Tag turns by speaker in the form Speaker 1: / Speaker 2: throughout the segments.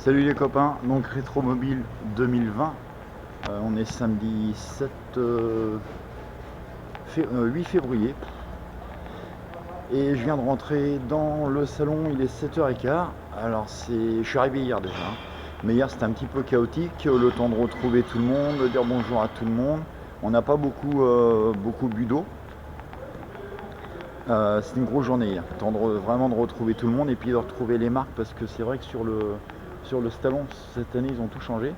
Speaker 1: Salut les copains, donc Rétromobile 2020, on est samedi 8 février et je viens de rentrer dans le salon, il est 7h15. Alors je suis arrivé hier déjà, mais hier c'était un petit peu chaotique, le temps de retrouver tout le monde, de dire bonjour à tout le monde. On n'a pas beaucoup bu d'eau. C'était une grosse journée hier, temps vraiment de retrouver tout le monde et puis de retrouver les marques, parce que c'est vrai que sur le salon cette année ils ont tout changé,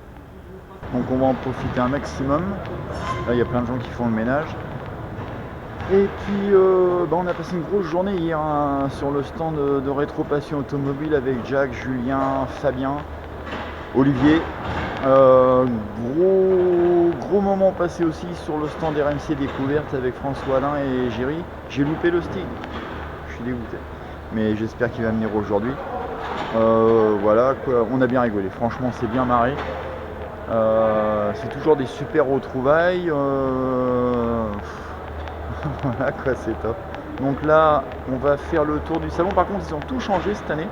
Speaker 1: donc on va en profiter un maximum. Là il y a plein de gens qui font le ménage et puis on a passé une grosse journée hier sur le stand de Rétro-Passion Automobile avec Jacques, Julien, Fabien, Olivier. Gros moment passé aussi sur le stand RMC Découverte avec François Alain et Géry. J'ai loupé le Stig, je suis dégoûté, mais j'espère qu'il va venir aujourd'hui. Voilà quoi, on a bien rigolé, franchement c'est bien marré. C'est toujours des super retrouvailles. Voilà quoi, c'est top. Donc là on va faire le tour du salon. Par contre ils ont tout changé cette année,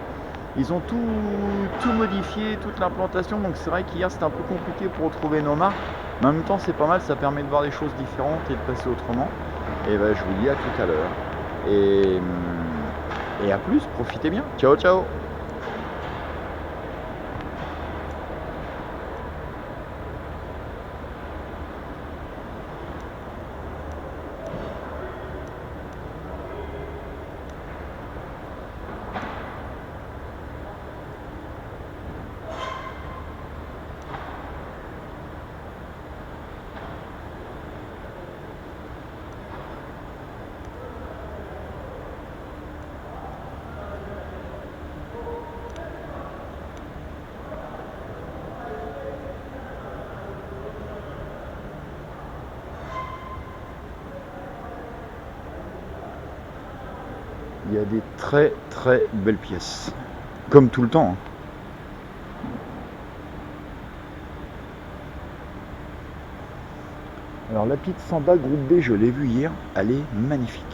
Speaker 1: ils ont tout modifié, toute l'implantation, donc c'est vrai qu'hier c'était un peu compliqué pour retrouver nos marques, mais en même temps c'est pas mal, ça permet de voir des choses différentes et de passer autrement. Et ben je vous dis à tout à l'heure et à plus, profitez bien, ciao ciao. Il y a des très belles pièces, comme tout le temps. Alors la petite Samba groupe B, je l'ai vue hier, elle est magnifique.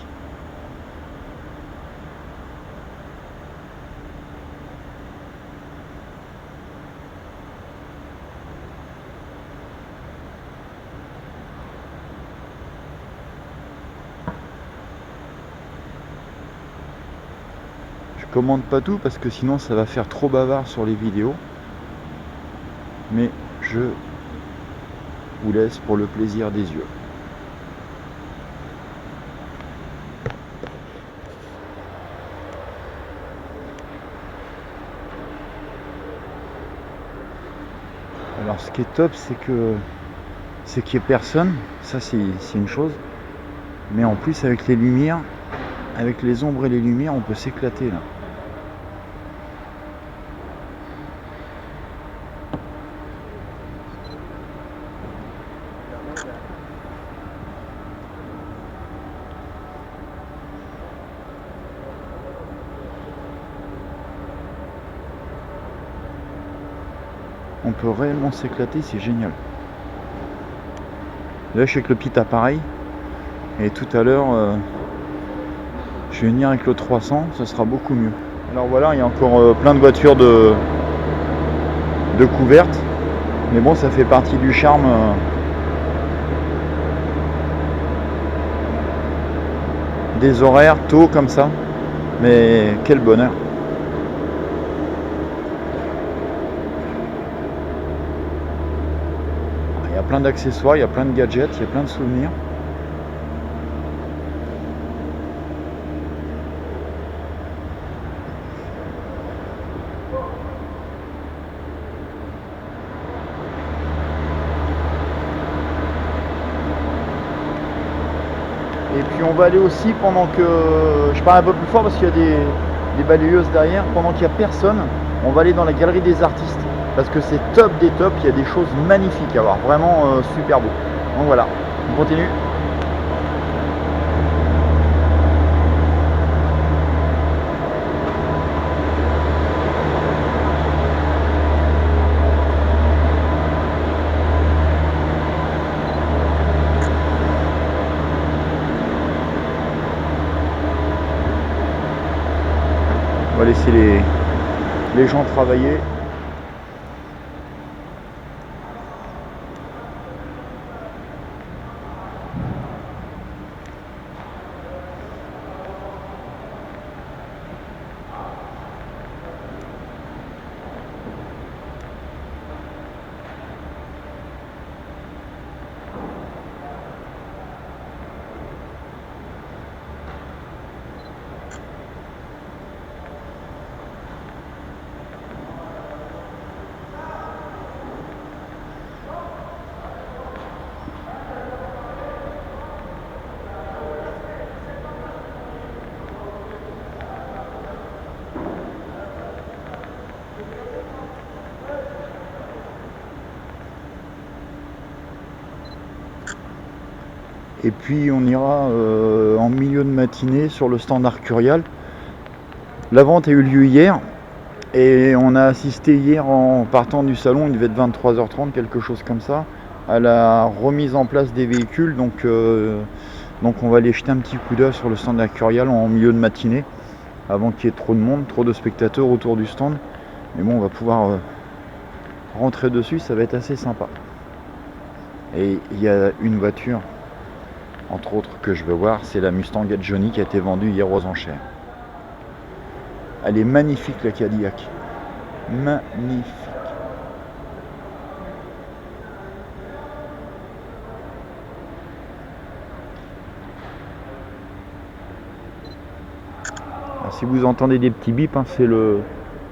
Speaker 1: Je commande pas tout parce que sinon ça va faire trop bavard sur les vidéos, mais je vous laisse pour le plaisir des yeux. Alors ce qui est top, c'est qu'il n'y ait personne, ça c'est une chose, mais en plus avec les lumières, avec les ombres et les lumières, on peut s'éclater là. On peut réellement s'éclater, c'est génial. Là je suis avec le petit appareil et tout à l'heure je vais venir avec le 300, ça sera beaucoup mieux. Alors voilà, il y a encore plein de voitures de couvertes, mais bon, ça fait partie du charme des horaires tôt comme ça, mais quel bonheur. Il y a plein d'accessoires, il y a plein de gadgets, il y a plein de souvenirs. Et puis on va aller aussi, pendant que je parle un peu plus fort parce qu'il y a des balayeuses derrière, pendant qu'il n'y a personne, on va aller dans la galerie des artistes parce que c'est top des tops, il y a des choses magnifiques à voir, vraiment super beau. Donc voilà, on continue. On va laisser les gens travailler. Et puis on ira en milieu de matinée sur le stand Arcurial. La vente a eu lieu hier et on a assisté hier en partant du salon, il devait être 23h30, quelque chose comme ça, à la remise en place des véhicules. Donc on va aller jeter un petit coup d'œil sur le stand Arcurial en milieu de matinée avant qu'il y ait trop de monde, trop de spectateurs autour du stand. Mais bon, on va pouvoir rentrer dessus, ça va être assez sympa. Et il y a une voiture, entre autres, que je veux voir, c'est la Mustang Johnny qui a été vendue hier aux enchères. Elle est magnifique, la Cadillac. Magnifique. Alors, si vous entendez des petits bips, hein, c'est le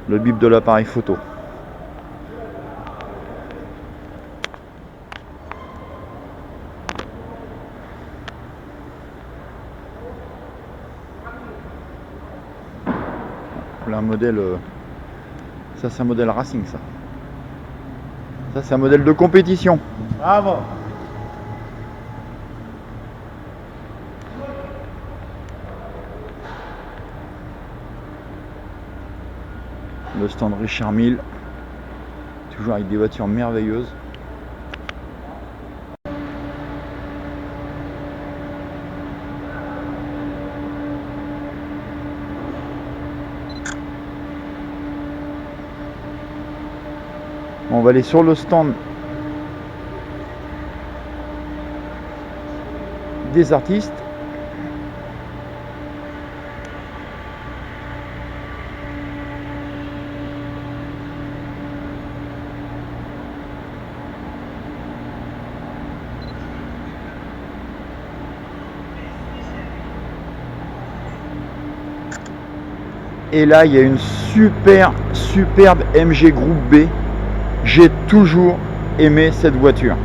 Speaker 1: bip de l'appareil photo. Là, un modèle, ça c'est un modèle racing, ça. Ça c'est un modèle de compétition.
Speaker 2: Bravo.
Speaker 1: Le stand Richard Mille, toujours avec des voitures merveilleuses. On va aller sur le stand des artistes. Et là, il y a une superbe MG Groupe B. J'ai toujours aimé cette voiture.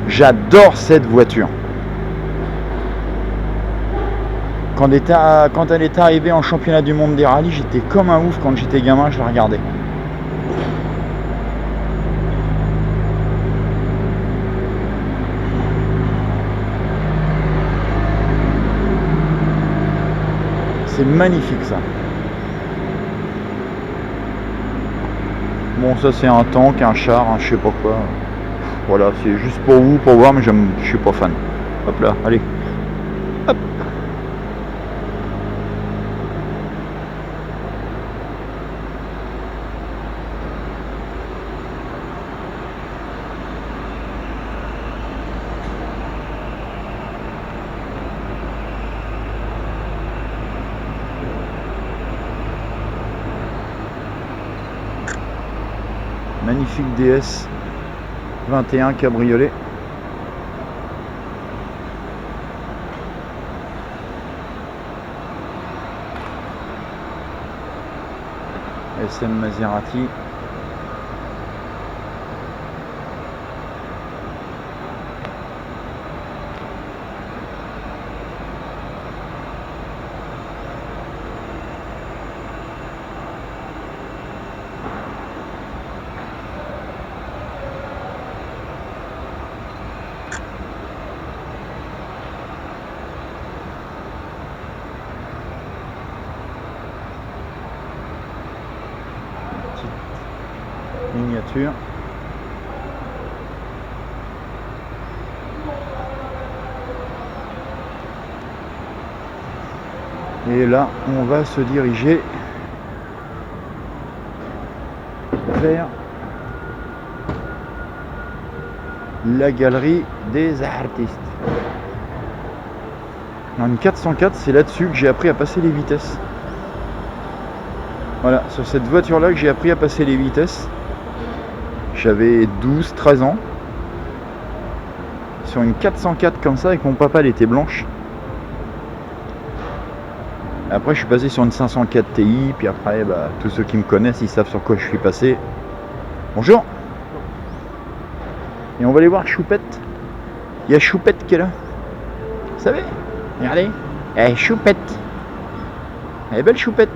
Speaker 1: J'adore cette voiture. Quand elle est arrivée en championnat du monde des rallyes, j'étais comme un ouf quand j'étais gamin, je la regardais. C'est magnifique ça. Bon, ça c'est un tank, un char, je sais pas quoi. Voilà, c'est juste pour vous, pour voir, mais je suis pas fan. Hop là, allez. Hop. Magnifique DS 21 cabriolet. SM Maserati. Miniature. Et là, on va se diriger vers la galerie des artistes. Alors, une 404, c'est là-dessus que j'ai appris à passer les vitesses. Voilà, sur cette voiture-là que j'ai appris à passer les vitesses. J'avais 12-13 ans. Sur une 404 comme ça, avec mon papa, elle était blanche. Après, je suis passé sur une 504 Ti. Puis après, tous ceux qui me connaissent, ils savent sur quoi je suis passé. Bonjour. Et on va aller voir Choupette. Il y a Choupette qui est là. Vous savez? Regardez. Eh, Choupette. Elle est belle, Choupette.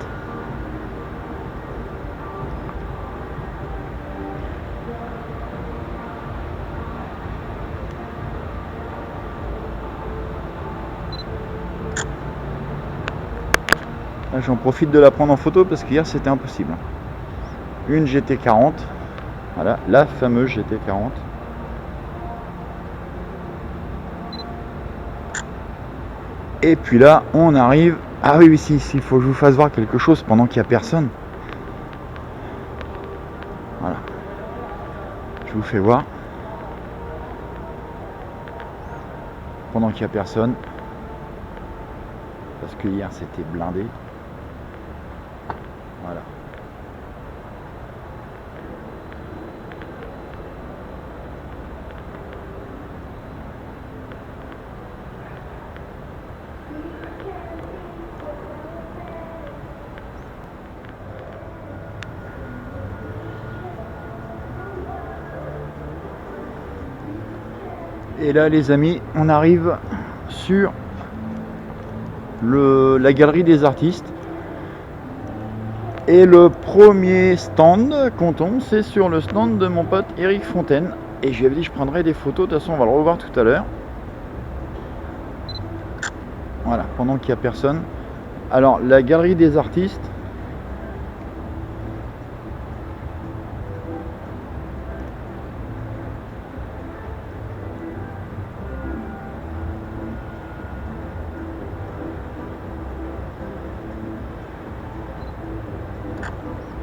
Speaker 1: Là, j'en profite de la prendre en photo parce qu'hier c'était impossible. Une GT40, voilà, la fameuse GT40. Et puis là, on arrive. Ah oui, ici, il faut que je vous fasse voir quelque chose pendant qu'il n'y a personne. Voilà. Je vous fais voir. Pendant qu'il n'y a personne. Parce que hier, c'était blindé. Voilà. Et là, les amis, on arrive sur la galerie des artistes. Et le premier stand qu'on tombe, c'est sur le stand de mon pote Eric Fontaine. Et je lui avais dit que je prendrais des photos, de toute façon on va le revoir tout à l'heure. Voilà, pendant qu'il n'y a personne. Alors, la galerie des artistes.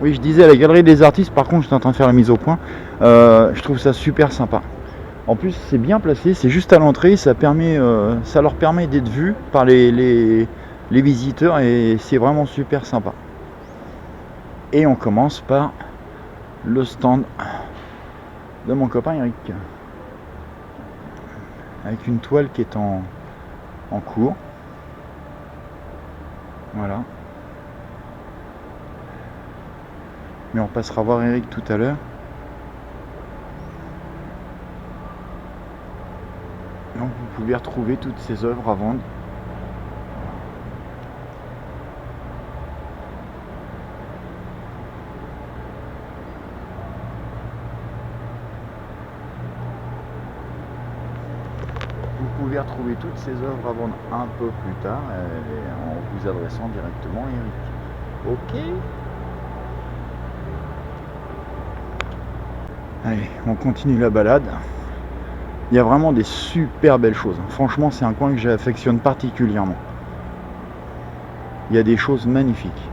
Speaker 1: Oui, je disais la galerie des artistes, par contre, j'étais en train de faire la mise au point. Je trouve ça super sympa. En plus, c'est bien placé, c'est juste à l'entrée, ça leur permet d'être vus par les visiteurs et c'est vraiment super sympa. Et on commence par le stand de mon copain Eric. Avec une toile qui est en cours. Voilà. Mais on passera voir Eric tout à l'heure. Donc vous pouvez retrouver toutes ces œuvres à vendre. Vous pouvez retrouver toutes ces œuvres à vendre un peu plus tard en vous adressant directement à Eric. Ok. Allez, on continue la balade. Il y a vraiment des super belles choses. Franchement, c'est un coin que j'affectionne particulièrement. Il y a des choses magnifiques.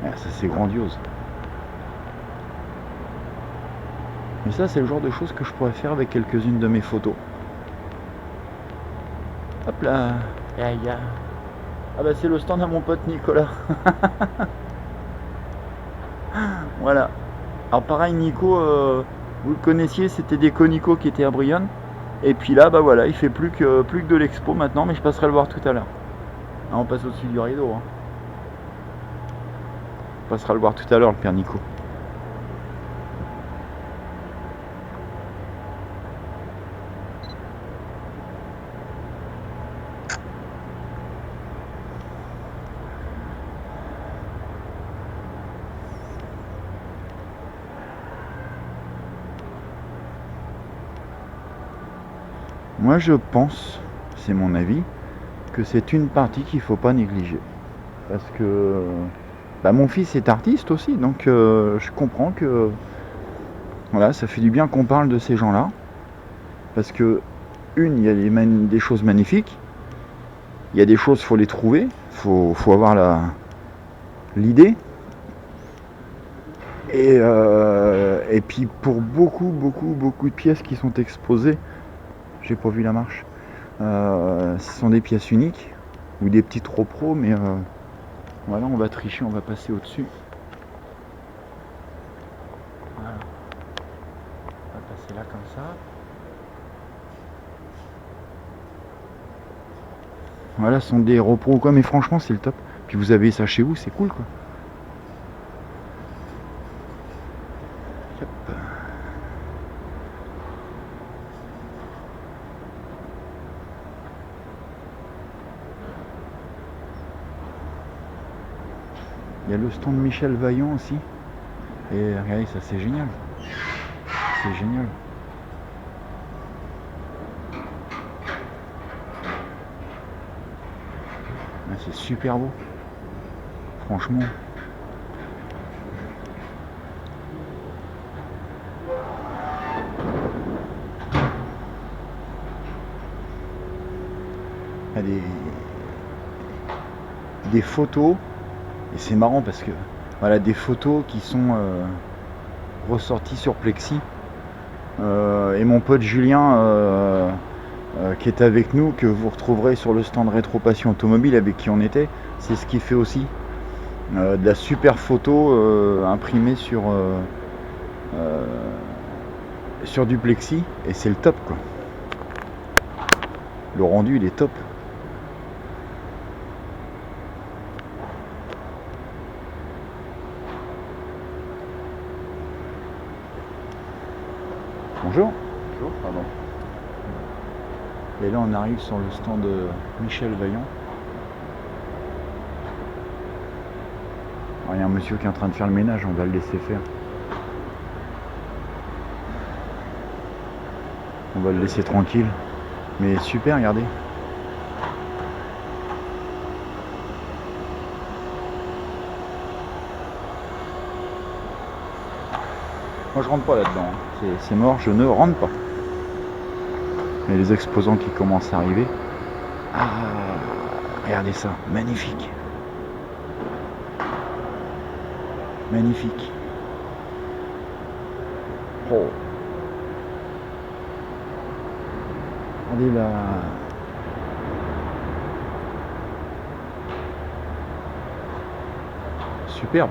Speaker 1: Ah, ça, c'est grandiose. Mais ça, c'est le genre de choses que je pourrais faire avec quelques-unes de mes photos. Hop là. Ah bah c'est le stand à mon pote Nicolas. Voilà. Alors pareil, Nico, vous le connaissiez, c'était Déco Nico qui était à Brionne. Et puis là, bah voilà, il fait plus que de l'expo maintenant, mais je passerai le voir tout à l'heure. Ah, on passe au-dessus du rideau. Hein. On passera le voir tout à l'heure, le père Nico. Moi je pense, c'est mon avis, que c'est une partie qu'il ne faut pas négliger. Parce que bah, mon fils est artiste aussi, donc je comprends que voilà, ça fait du bien qu'on parle de ces gens-là. Parce que, il y a des choses magnifiques, il y a des choses, il faut les trouver, faut avoir l'idée. Et puis pour beaucoup de pièces qui sont exposées, j'ai pas vu la marche, ce sont des pièces uniques ou des petites repros, mais voilà, on va tricher, on va passer au-dessus. Voilà. On va passer là comme ça. Voilà, ce sont des repros ou quoi, mais franchement c'est le top. Puis vous avez ça chez vous, c'est cool quoi. Hop. Il y a le stand de Michel Vaillant aussi. Et regardez, ça c'est génial. C'est génial. Ah, c'est super beau. Franchement. Il y a des photos. Et c'est marrant parce que voilà, des photos qui sont ressorties sur Plexi. Et mon pote Julien qui est avec nous, que vous retrouverez sur le stand Rétro Passion Automobile avec qui on était, c'est ce qu'il fait aussi. De la super photo imprimée sur du Plexi, et c'est le top quoi. Le rendu il est top. Bonjour.
Speaker 2: Bonjour, pardon.
Speaker 1: Et là on arrive sur le stand de Michel Vaillant. Alors, il y a un monsieur qui est en train de faire le ménage, on va le laisser faire. On va le laisser tranquille. Mais super, regardez. Moi je rentre pas là-dedans, c'est mort, je ne rentre pas. Et les exposants qui commencent à arriver. Ah, regardez ça, magnifique. Magnifique. Oh. Regardez là. Superbe.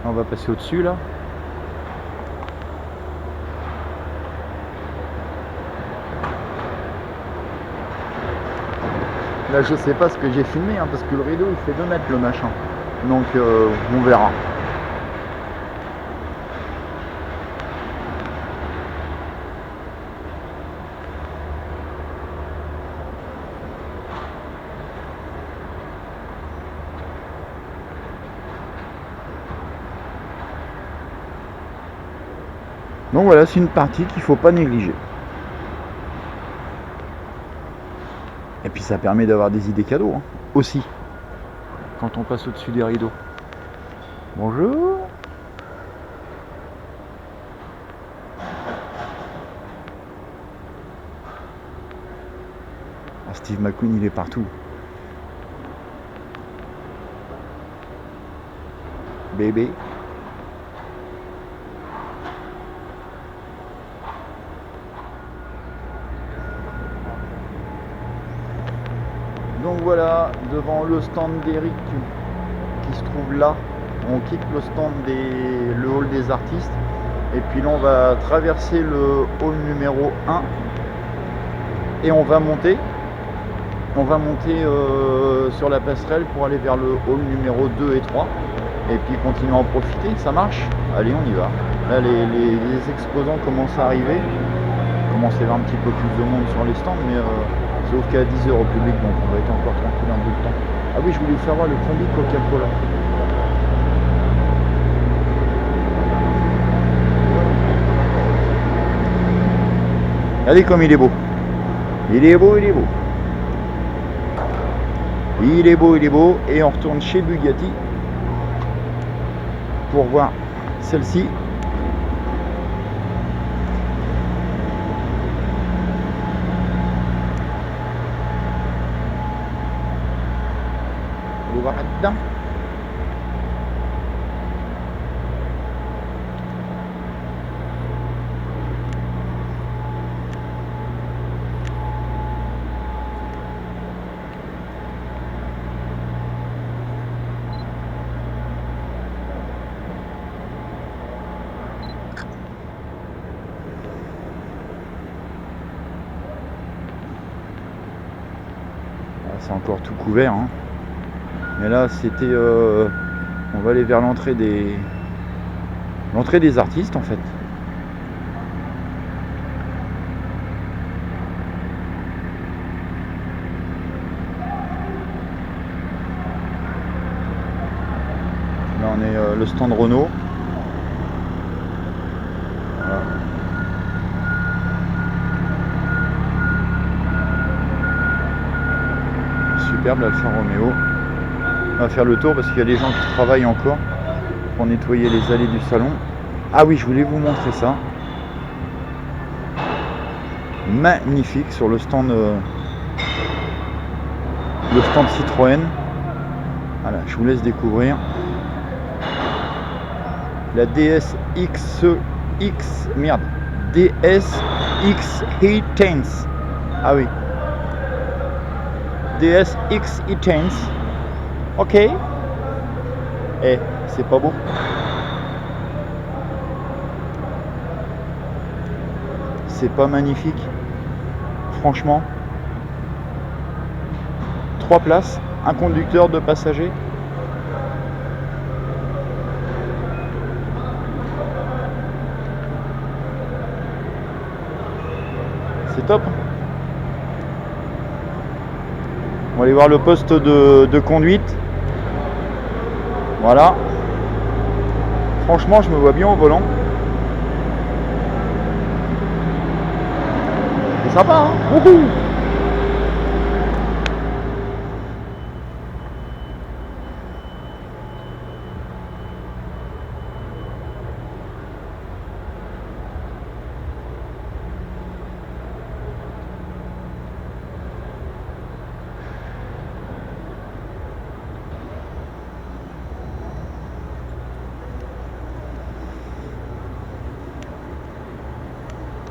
Speaker 1: On va passer au-dessus là. Là je sais pas ce que j'ai filmé hein, parce que le rideau il fait 2 mètres le machin. Donc on verra. Donc voilà, c'est une partie qu'il ne faut pas négliger. Et puis ça permet d'avoir des idées cadeaux hein, aussi, quand on passe au-dessus des rideaux. Bonjour. Ah, Steve McQueen il est partout. Bébé. Donc voilà, devant le stand d'Eric qui se trouve là, on quitte le stand le hall des artistes et puis là on va traverser le hall numéro 1 et on va monter sur la passerelle pour aller vers le hall numéro 2 et 3 et puis continuer à en profiter. Ça marche? Allez, on y va. Là les exposants commencent à arriver, il commence à y avoir un petit peu plus de monde sur les stands, mais sauf qu'à 10h au public, donc on va être encore tranquille un bout de temps. Ah oui, je voulais vous faire voir le combi Coca-Cola. Regardez comme il est beau. Il est beau, il est beau. Il est beau, il est beau. Et on retourne chez Bugatti pour voir celle-ci. On va voir là-dedans. C'est encore tout couvert hein. Mais là c'était on va aller vers l'entrée des artistes en fait. Là on est le stand Renault. Voilà. superbe, l'Alfa Romeo. On va faire le tour parce qu'il y a des gens qui travaillent encore pour nettoyer les allées du salon. Ah oui, je voulais vous montrer ça. Magnifique sur le stand Citroën. Voilà, je vous laisse découvrir. La DSX merde. DSX E-Tense. Ah oui. DSX E-Tense. Ok. Eh, c'est pas beau. C'est pas magnifique. Franchement. 3 places, un conducteur, 2 passagers. C'est top. On va aller voir le poste de conduite. Voilà. Franchement, je me vois bien au volant. C'est sympa, hein? Wouhou!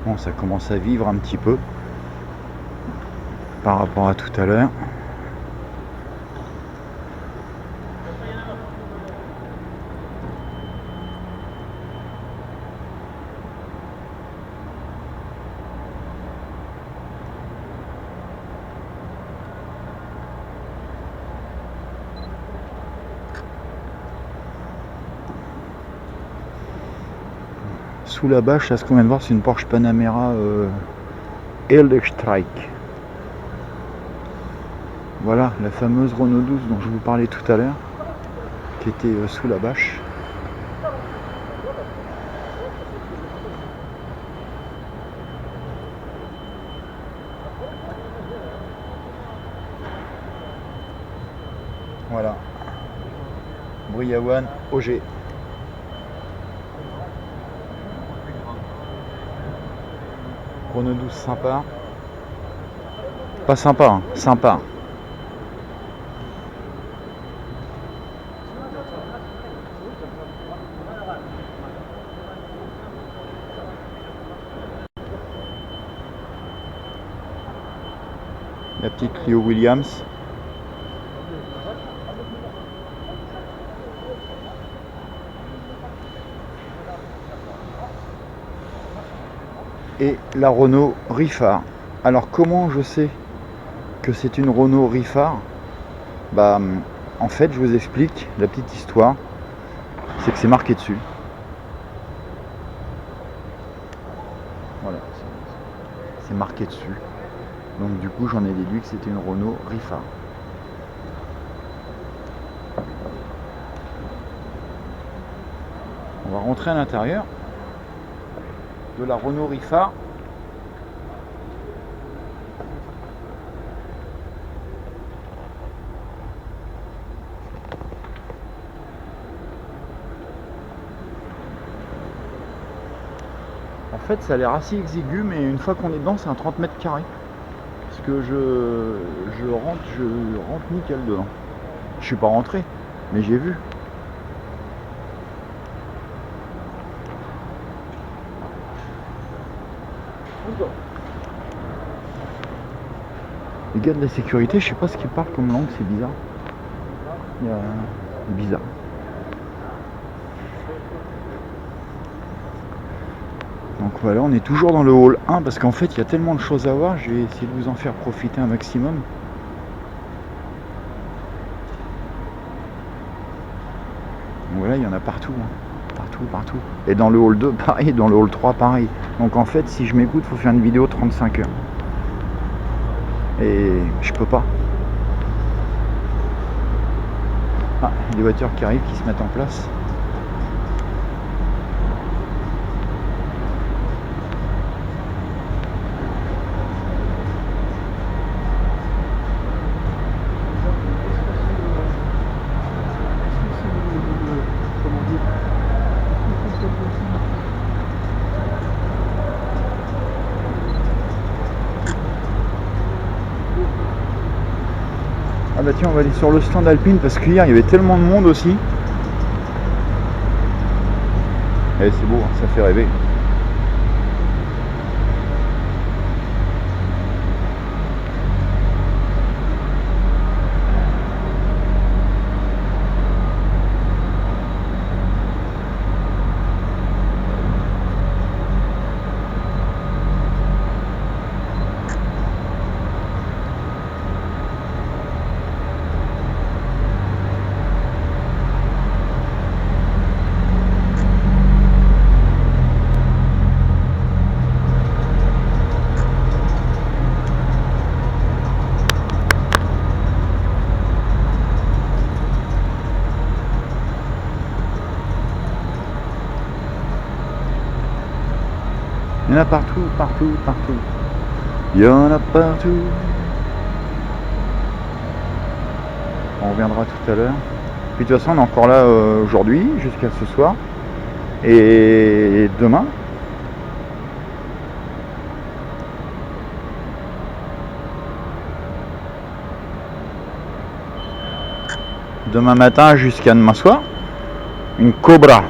Speaker 1: Bon, ça commence à vivre un petit peu par rapport à tout à l'heure. Sous la bâche, là, ce qu'on vient de voir, c'est une Porsche Panamera Electric. Voilà, la fameuse Renault 12 dont je vous parlais tout à l'heure, qui était sous la bâche. Voilà. Briawan OG. Renault 12 sympa. Pas sympa, hein, sympa. La petite Clio Williams. Et la Renault Rifar. Alors comment je sais que c'est une Renault Rifar? Bah en fait je vous explique la petite histoire. C'est que c'est marqué dessus. Voilà, c'est marqué dessus. Donc du coup j'en ai déduit que c'était une Renault Rifar. On va rentrer à l'intérieur de la Renault Rifar. En fait ça a l'air assez exigu, mais une fois qu'on est dedans c'est un 30 mètres carrés. Parce que je rentre nickel dedans. Je suis pas rentré, mais j'ai vu. Les gars de la sécurité, je sais pas ce qu'ils parlent comme langue, c'est bizarre. Bizarre. Donc voilà, on est toujours dans le hall 1 parce qu'en fait il y a tellement de choses à voir, je vais essayer de vous en faire profiter un maximum. Donc voilà, il y en a partout, hein. Partout. Et dans le hall 2 pareil, dans le hall 3 pareil. Donc en fait si je m'écoute, il faut faire une vidéo 35 heures. Et je peux pas. Ah, il y a des voitures qui arrivent, qui se mettent en place. Ah bah tiens, on va aller sur le stand alpine parce qu'hier il y avait tellement de monde aussi. Et c'est beau, hein, ça fait rêver. Il y en a partout, partout, partout. Il y en a partout. On reviendra tout à l'heure. Puis de toute façon, on est encore là aujourd'hui, jusqu'à ce soir. Et demain. Demain matin jusqu'à demain soir. Une Cobra.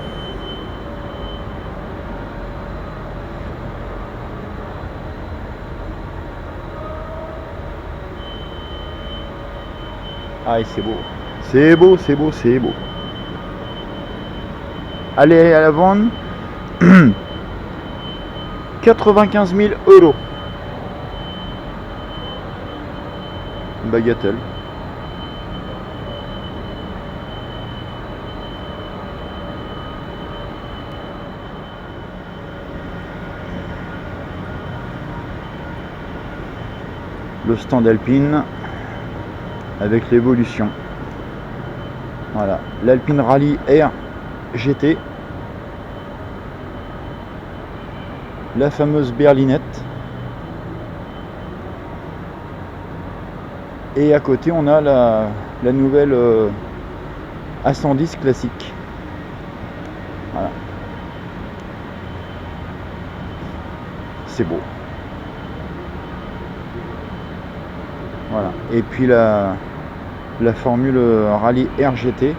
Speaker 1: Ah, et c'est beau. C'est beau, c'est beau, c'est beau. Allez à la vente. 95 000 €. Bagatelle. Le stand alpine avec l'évolution. Voilà, l'Alpine Rally Air GT, la fameuse berlinette, et à côté on a la nouvelle A110 classique. Voilà, c'est beau. Voilà, et puis la formule Rally RGT.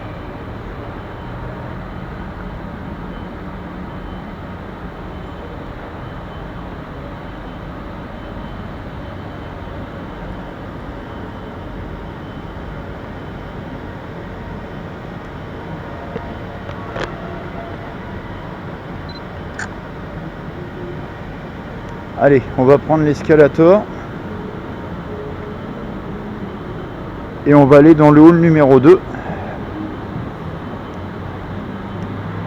Speaker 1: Allez, on va prendre l'escalator. Et on va aller dans le hall numéro 2.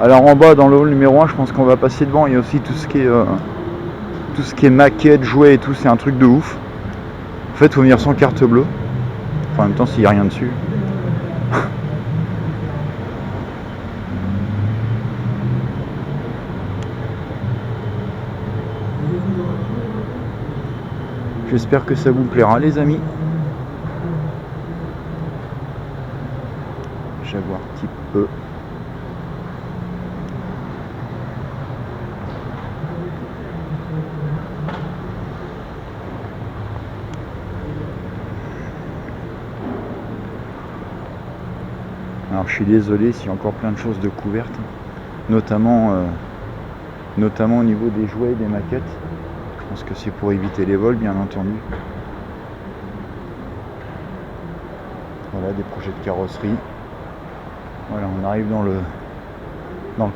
Speaker 1: Alors en bas dans le hall numéro 1, je pense qu'on va passer devant. Il y a aussi tout ce qui est maquette, jouets et tout, c'est un truc de ouf. En fait, il faut venir sans carte bleue. Enfin, en même temps, s'il n'y a rien dessus. J'espère que ça vous plaira, les amis. Jaguar type E. Alors je suis désolé s'il y a encore plein de choses de couvertes, notamment au niveau des jouets et des maquettes. Je pense que c'est pour éviter les vols, bien entendu. Voilà, des projets de carrosserie. Voilà, on arrive dans le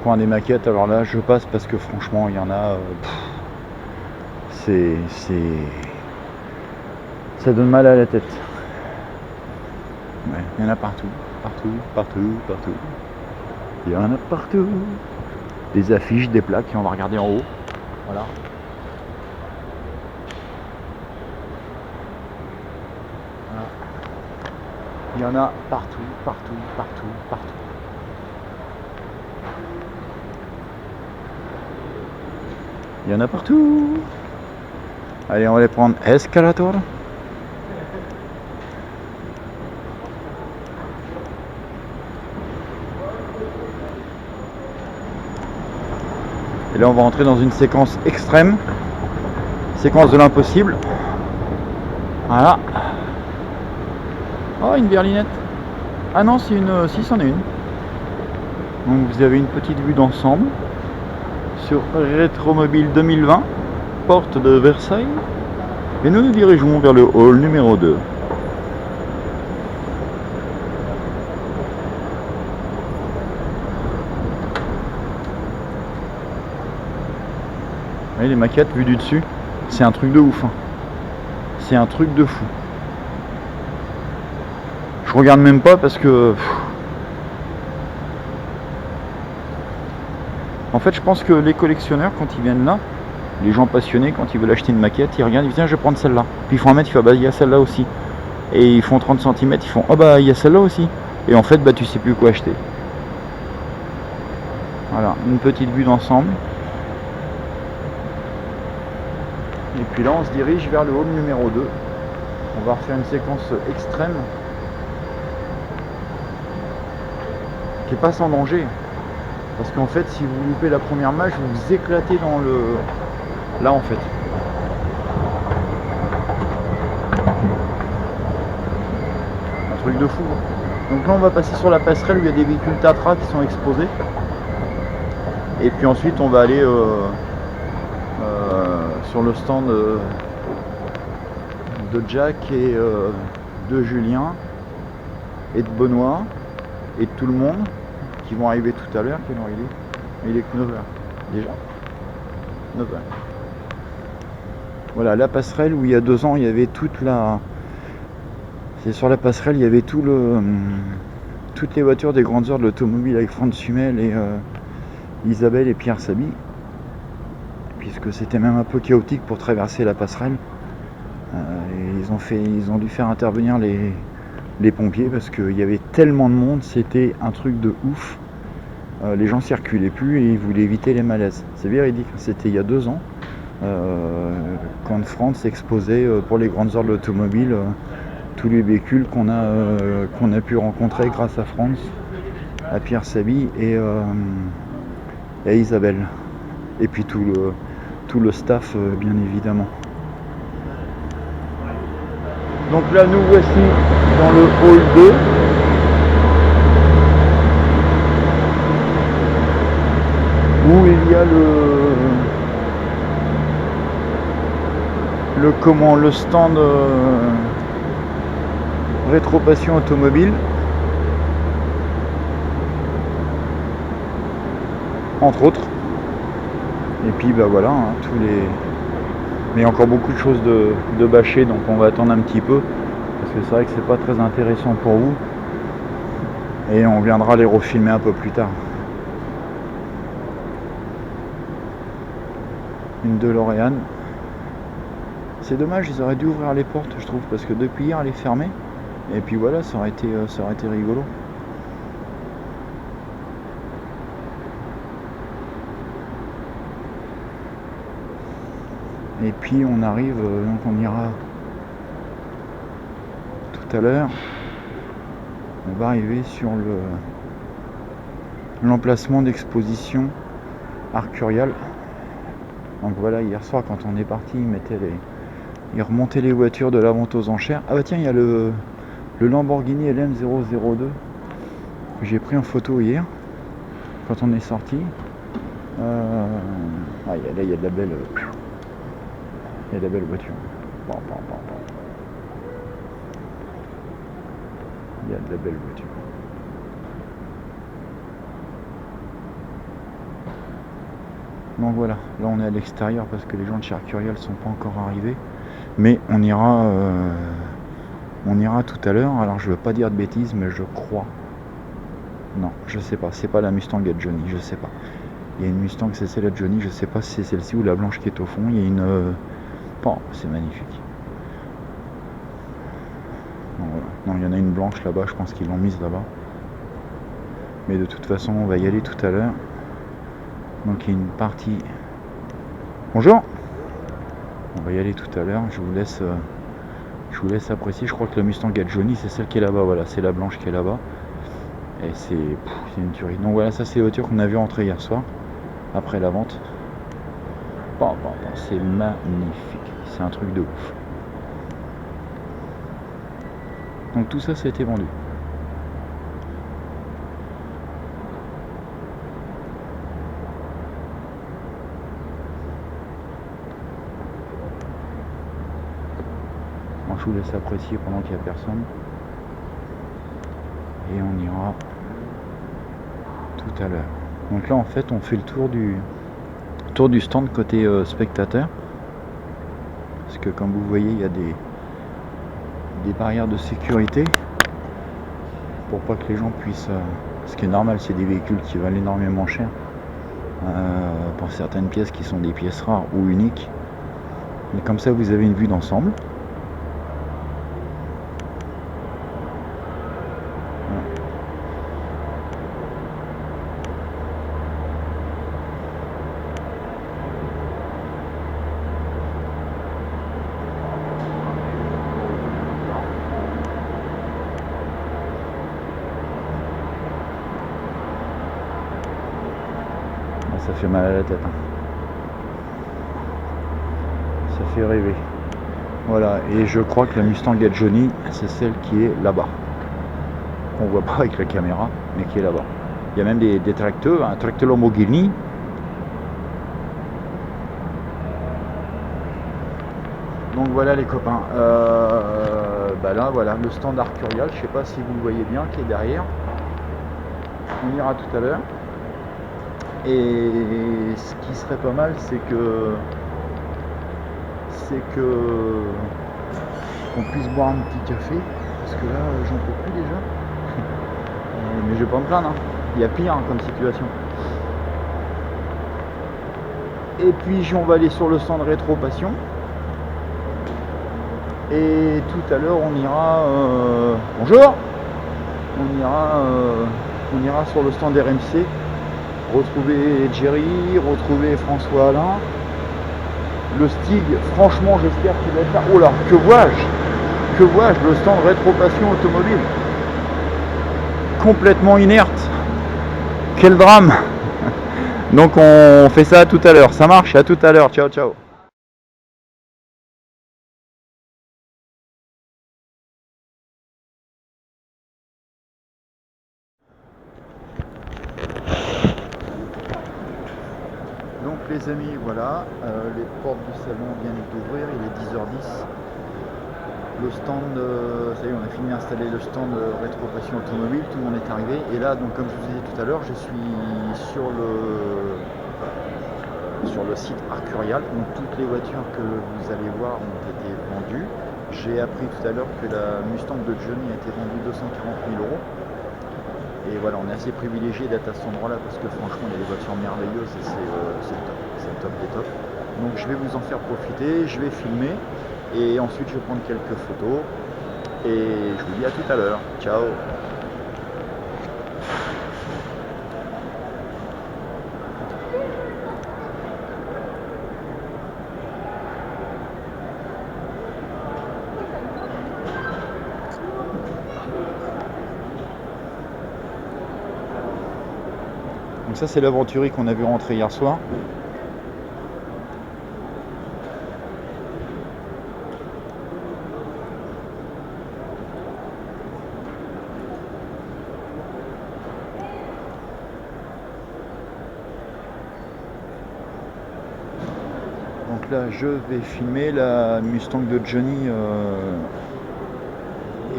Speaker 1: coin des maquettes. Alors là, je passe parce que franchement, il y en a. Ça donne mal à la tête. Ouais, il y en a partout, partout, partout, partout. Il y en a partout. Des affiches, des plaques, et on va regarder en haut. Voilà. Voilà. Il y en a partout, partout, partout, partout. Il y en a partout. Allez, on va les prendre. Escalator. Et là, on va rentrer dans une séquence extrême. Séquence de l'impossible. Voilà. Oh, une berlinette. Ah non, c'est une. Si, c'en est une. Donc vous avez une petite vue d'ensemble sur Rétromobile 2020, porte de Versailles. Et nous nous dirigeons vers le hall numéro 2. Vous voyez les maquettes vues du dessus, c'est un truc de ouf. Hein. C'est un truc de fou. Je regarde même pas parce que... En fait, je pense que les collectionneurs, quand ils viennent là, les gens passionnés, quand ils veulent acheter une maquette, ils regardent, ils disent tiens, je vais prendre celle-là. Puis ils font un mètre, ils font bah il y a celle-là aussi. Et ils font 30 cm, ils font oh bah il y a celle-là aussi. Et en fait, bah tu sais plus quoi acheter. Voilà, une petite vue d'ensemble. Et puis là, on se dirige vers le hall numéro 2. On va refaire une séquence extrême qui n'est pas sans danger. Parce qu'en fait, si vous loupez la première mâche, vous vous éclatez dans le... Là, en fait. Un truc de fou. Donc là, on va passer sur la passerelle où il y a des véhicules Tatra qui sont exposés. Et puis ensuite, on va aller sur le stand de Jack et de Julien et de Benoît et de tout le monde qui vont arriver tout à l'heure. Quelle heure il est? Il est que 9h déjà. 9h. Voilà la passerelle où il y a 2 ans il y avait toute la... C'est sur la passerelle il y avait tout le... toutes les voitures des grandes heures de l'automobile avec Franck Sumel et Isabelle et Pierre Sabi. Puisque c'était même un peu chaotique pour traverser la passerelle. Et ils ont dû faire intervenir les pompiers parce qu'il y avait tellement de monde, c'était un truc de ouf. Les gens circulaient plus et ils voulaient éviter les malaises. C'est véridique, c'était il y a 2 ans quand France exposait pour les grandes heures de l'automobile tous les véhicules qu'on a pu rencontrer grâce à France, à Pierre Sabi et à Isabelle. Et puis tout le staff bien évidemment. Donc là nous voici dans le hall 2. Où il y a le stand Rétro-Passion automobile. Entre autres. Et puis bah voilà, hein, mais il y a encore beaucoup de choses de bâcher, donc on va attendre un petit peu. Parce que c'est vrai que c'est pas très intéressant pour vous. Et on viendra les refilmer un peu plus tard. Une DeLorean. C'est dommage, ils auraient dû ouvrir les portes, je trouve, parce que depuis hier elle est fermée. Et puis voilà, ça aurait été rigolo. Et puis on arrive, donc on ira tout à l'heure. On va arriver sur l'emplacement d'exposition Arcurial. Donc voilà, hier soir quand on est parti, ils remontaient les voitures de la vente aux enchères. Ah bah tiens, il y a le Lamborghini LM002 que j'ai pris en photo hier quand on est sorti. Là il y a de la belle voiture. Il y a de la belle voiture. Donc voilà, là on est à l'extérieur parce que les gens de chez Arcurial sont pas encore arrivés. Mais on ira tout à l'heure. Alors je veux pas dire de bêtises, mais je crois. Non, je sais pas. C'est pas la Mustang à Johnny, je sais pas. Il y a une Mustang, c'est celle à Johnny, je sais pas si c'est celle-ci ou la blanche qui est au fond. Il y a une... Oh, c'est magnifique. Non, voilà. Non, il y en a une blanche là-bas, je pense qu'ils l'ont mise là-bas. Mais de toute façon, on va y aller tout à l'heure. Donc il y a une partie... Bonjour. On va y aller tout à l'heure, je vous laisse apprécier. Je crois que la Mustang à Johnny, c'est celle qui est là-bas, voilà, c'est la blanche qui est là-bas. Et c'est une tuerie. Donc voilà, ça c'est les voitures qu'on a vu rentrer hier soir, après la vente. C'est magnifique, c'est un truc de ouf. Donc tout ça, ça a été vendu. Je vous laisse apprécier pendant qu'il n'y a personne. Et on ira tout à l'heure. Donc là en fait on fait le tour du stand côté spectateur. Parce que comme vous voyez il y a des barrières de sécurité. Pour pas que les gens puissent... ce qui est normal, c'est des véhicules qui valent énormément cher. Pour certaines pièces qui sont des pièces rares ou uniques. Mais comme ça vous avez une vue d'ensemble. Ça fait mal à la tête. Hein. Ça fait rêver. Voilà, et je crois que la Mustang Johnny, c'est celle qui est là-bas. On voit pas avec la caméra, mais qui est là-bas. Il y a même des tracteurs, un tracteur Lamborghini. Donc voilà les copains. Là voilà le stand Arcurial, je sais pas si vous le voyez bien, qui est derrière. On ira tout à l'heure. Et ce qui serait pas mal, c'est que qu'on puisse boire un petit café, parce que là j'en peux plus déjà. Mais je vais pas me plaindre, hein. Il y a pire hein, comme situation. Et puis on va aller sur le stand Rétro Passion. Et tout à l'heure on ira bonjour. On ira sur le stand RMC. Retrouver Jerry, retrouver François Alain. Le Stig, franchement j'espère qu'il va être là. Oh là, que vois-je le stand Rétro Passion automobile. Complètement inerte. Quel drame. Donc on fait ça tout à l'heure. Ça marche, à tout à l'heure. Ciao ciao. Donc les amis, voilà, les portes du salon viennent d'ouvrir, il est 10h10. Le stand, ça y est, on a fini d'installer le stand Rétro Passion automobile, tout le monde est arrivé. Et là, donc comme je vous disais tout à l'heure, je suis sur le site Arcurial, donc toutes les voitures que vous allez voir ont été vendues. J'ai appris tout à l'heure que la Mustang de Johnny a été vendue 240 000 €. Et voilà, on est assez privilégié d'être à cet endroit-là parce que franchement, il y a des voitures merveilleuses et c'est le top des tops. Donc je vais vous en faire profiter, je vais filmer et ensuite je vais prendre quelques photos. Et je vous dis à tout à l'heure. Ciao. Donc ça c'est l'Aventurier qu'on a vu rentrer hier soir. Donc là je vais filmer la Mustang de Johnny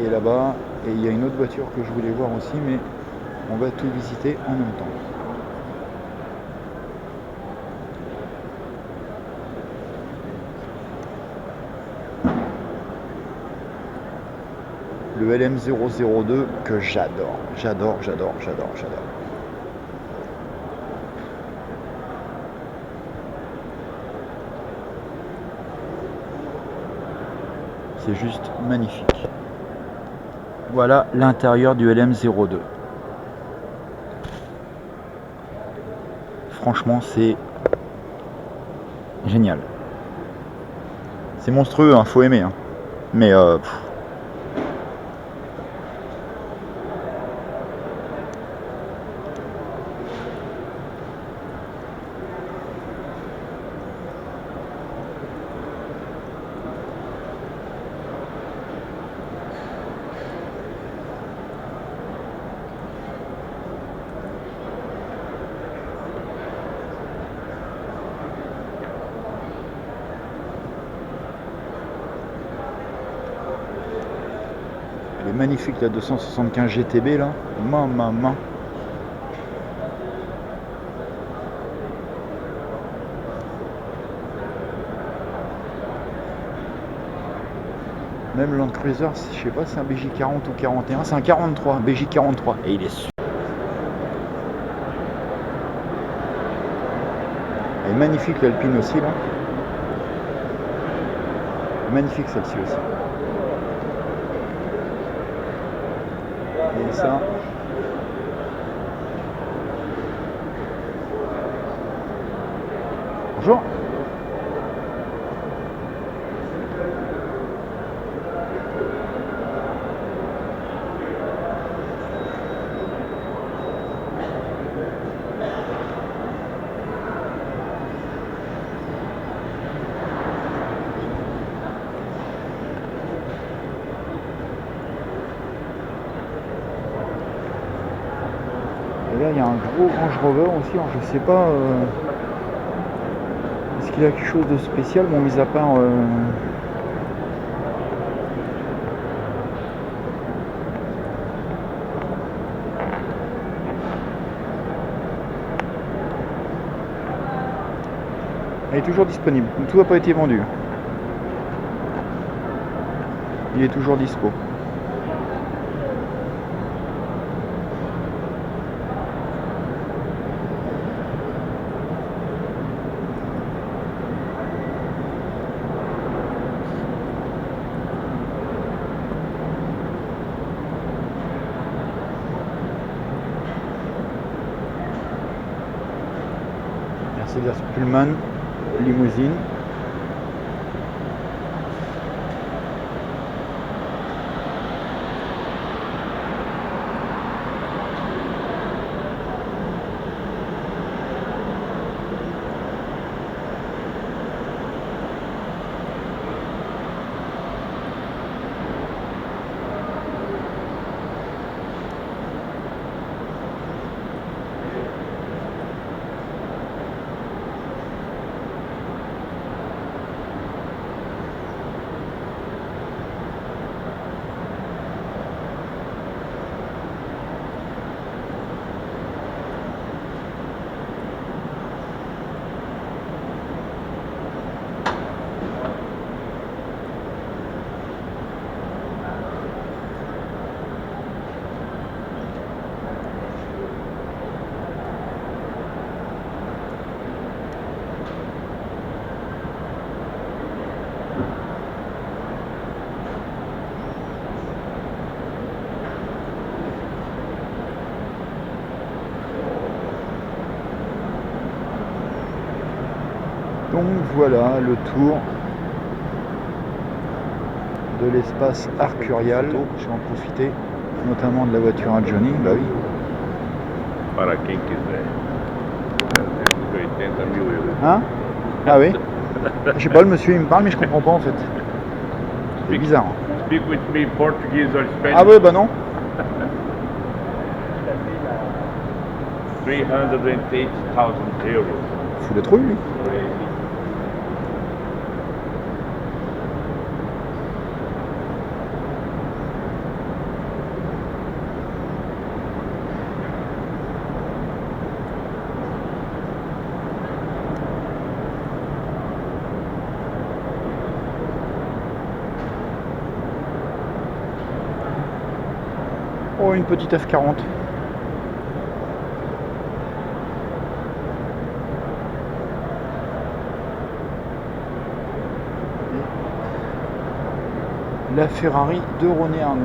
Speaker 1: et là-bas. Et il y a une autre voiture que je voulais voir aussi, mais on va tout visiter en même temps. Le LM002 que j'adore. C'est juste magnifique. Voilà l'intérieur du LM02. Franchement, c'est génial. C'est monstrueux, hein, faut aimer. Hein. Mais est magnifique la 275 GTB là. Maman. Même Land Cruiser, je sais pas, c'est un BJ40 ou 41, c'est un 43, BJ43, et il est super. Elle est magnifique l'Alpine aussi là. Magnifique celle-ci aussi. Et ça. Bonjour. Et là il y a un gros Range Rover aussi, alors je sais pas est-ce qu'il a quelque chose de spécial, bon mis à part elle est toujours disponible, tout n'a pas été vendu. Il est toujours dispo. Mercedes Pullman, limousine. Donc voilà le tour de l'espace Arcurial. Je vais en profiter, notamment de la voiture à Johnny. Bah oui.
Speaker 2: Para quem quiser. 80 mil euros.
Speaker 1: Hein? Ah oui? Je sais pas, le monsieur il me parle mais je comprends pas en fait. C'est bizarre.
Speaker 2: Speak with me Portuguese or Spanish.
Speaker 1: Ah ouais bah non.
Speaker 2: 308,000 euros.
Speaker 1: Fou la trouille lui. Oh, une petite F40. La Ferrari de René Arnoux.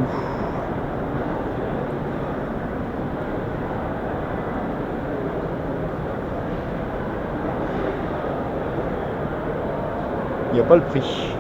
Speaker 1: Il n'y a pas le prix.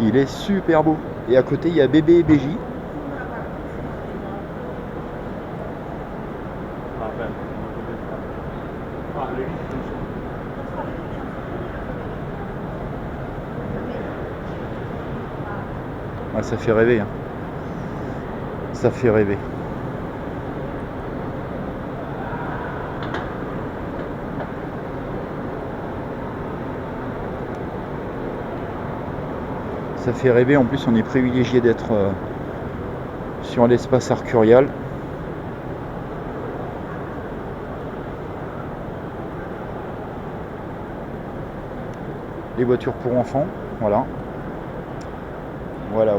Speaker 1: Il est super beau. Et à côté, il y a Bébé et BJ. Ah, ça fait rêver. Hein. Ça fait rêver. Ça fait rêver. En plus, on est privilégié d'être sur l'espace Arcurial. Les voitures pour enfants, voilà. Voilà.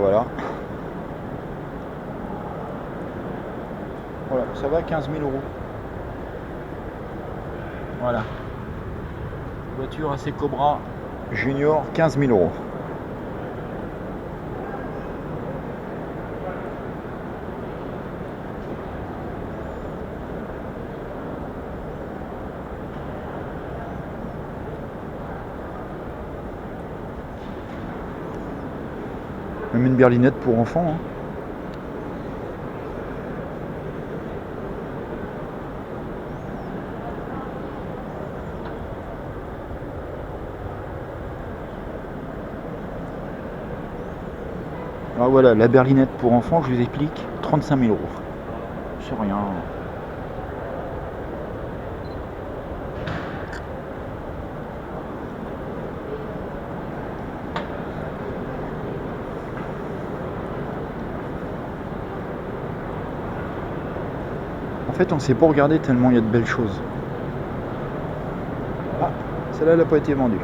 Speaker 1: Voilà, ça va, 15 000 euros. Voilà. Voiture AC Cobra Junior, 15 000 euros. Même une berlinette pour enfants. Hein. Ah voilà, la berlinette pour enfants, je vous explique, 35 000 euros. C'est rien. En fait, on ne sait pas regarder tellement il y a de belles choses. Ah, celle-là, elle n'a pas été vendue.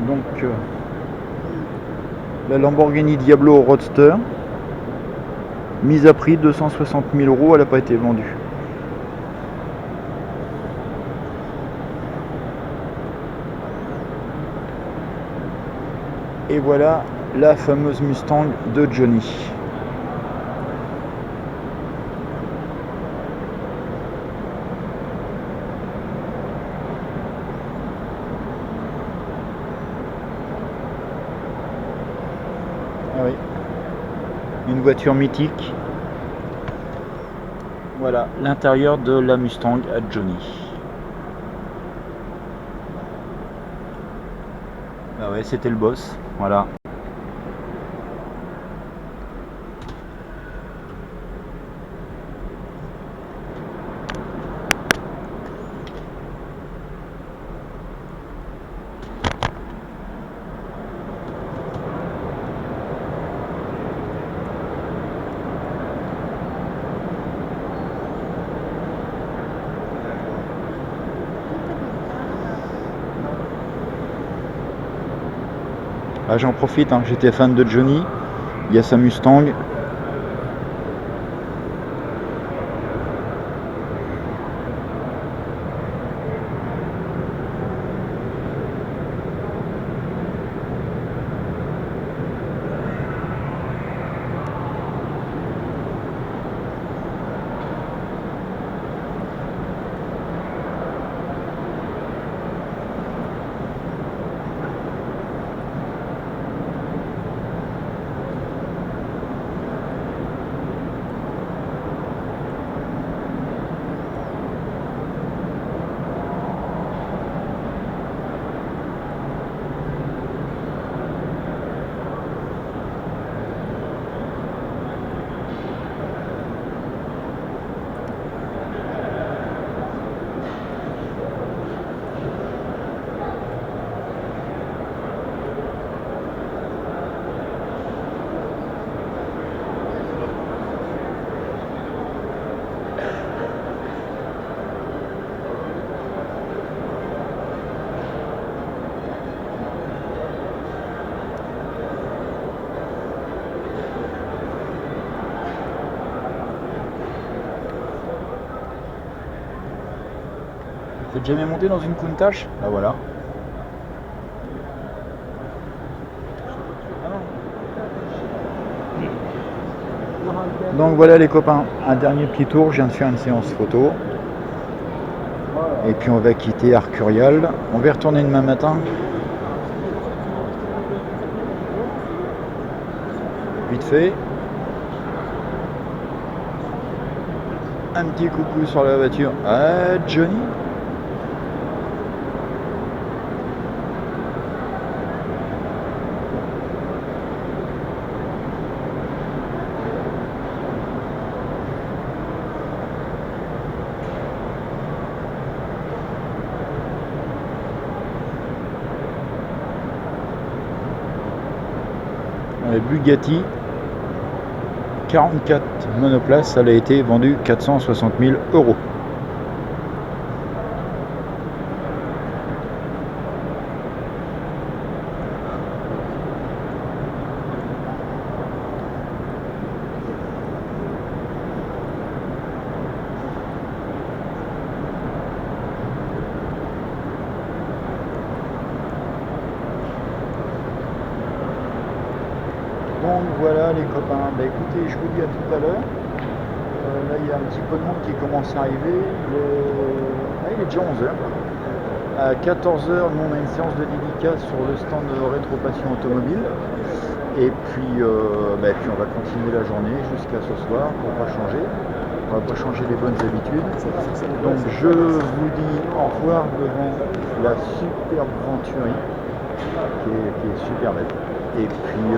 Speaker 1: Donc, la Lamborghini Diablo Roadster, mise à prix 260 000 euros, elle n'a pas été vendue. Et voilà la fameuse Mustang de Johnny. Ah oui, une voiture mythique. Voilà l'intérieur de la Mustang à Johnny. Ah ouais, c'était le boss, voilà. Ah, j'en profite, hein. J'étais fan de Johnny, il y a sa Mustang. Vous êtes jamais monté dans une Countach? Bah voilà. Donc voilà les copains, un dernier petit tour, je viens de faire une séance photo. Et puis on va quitter Arcurial. On va y retourner demain matin. Vite fait. Un petit coucou sur la voiture à Johnny. La Bugatti 44 monoplaces, elle a été vendue 460 000 €. Donc voilà les copains, bah écoutez, je vous dis à tout à l'heure. Là il y a un petit peu de monde qui commence à arriver. Il est déjà 11h. À 14h, nous on a une séance de dédicace sur le stand de Rétropassion Automobile. Et puis on va continuer la journée jusqu'à ce soir pour pas changer. On va pas changer les bonnes habitudes. Donc je vous dis au revoir devant la superbe Venturi qui est super belle. Et puis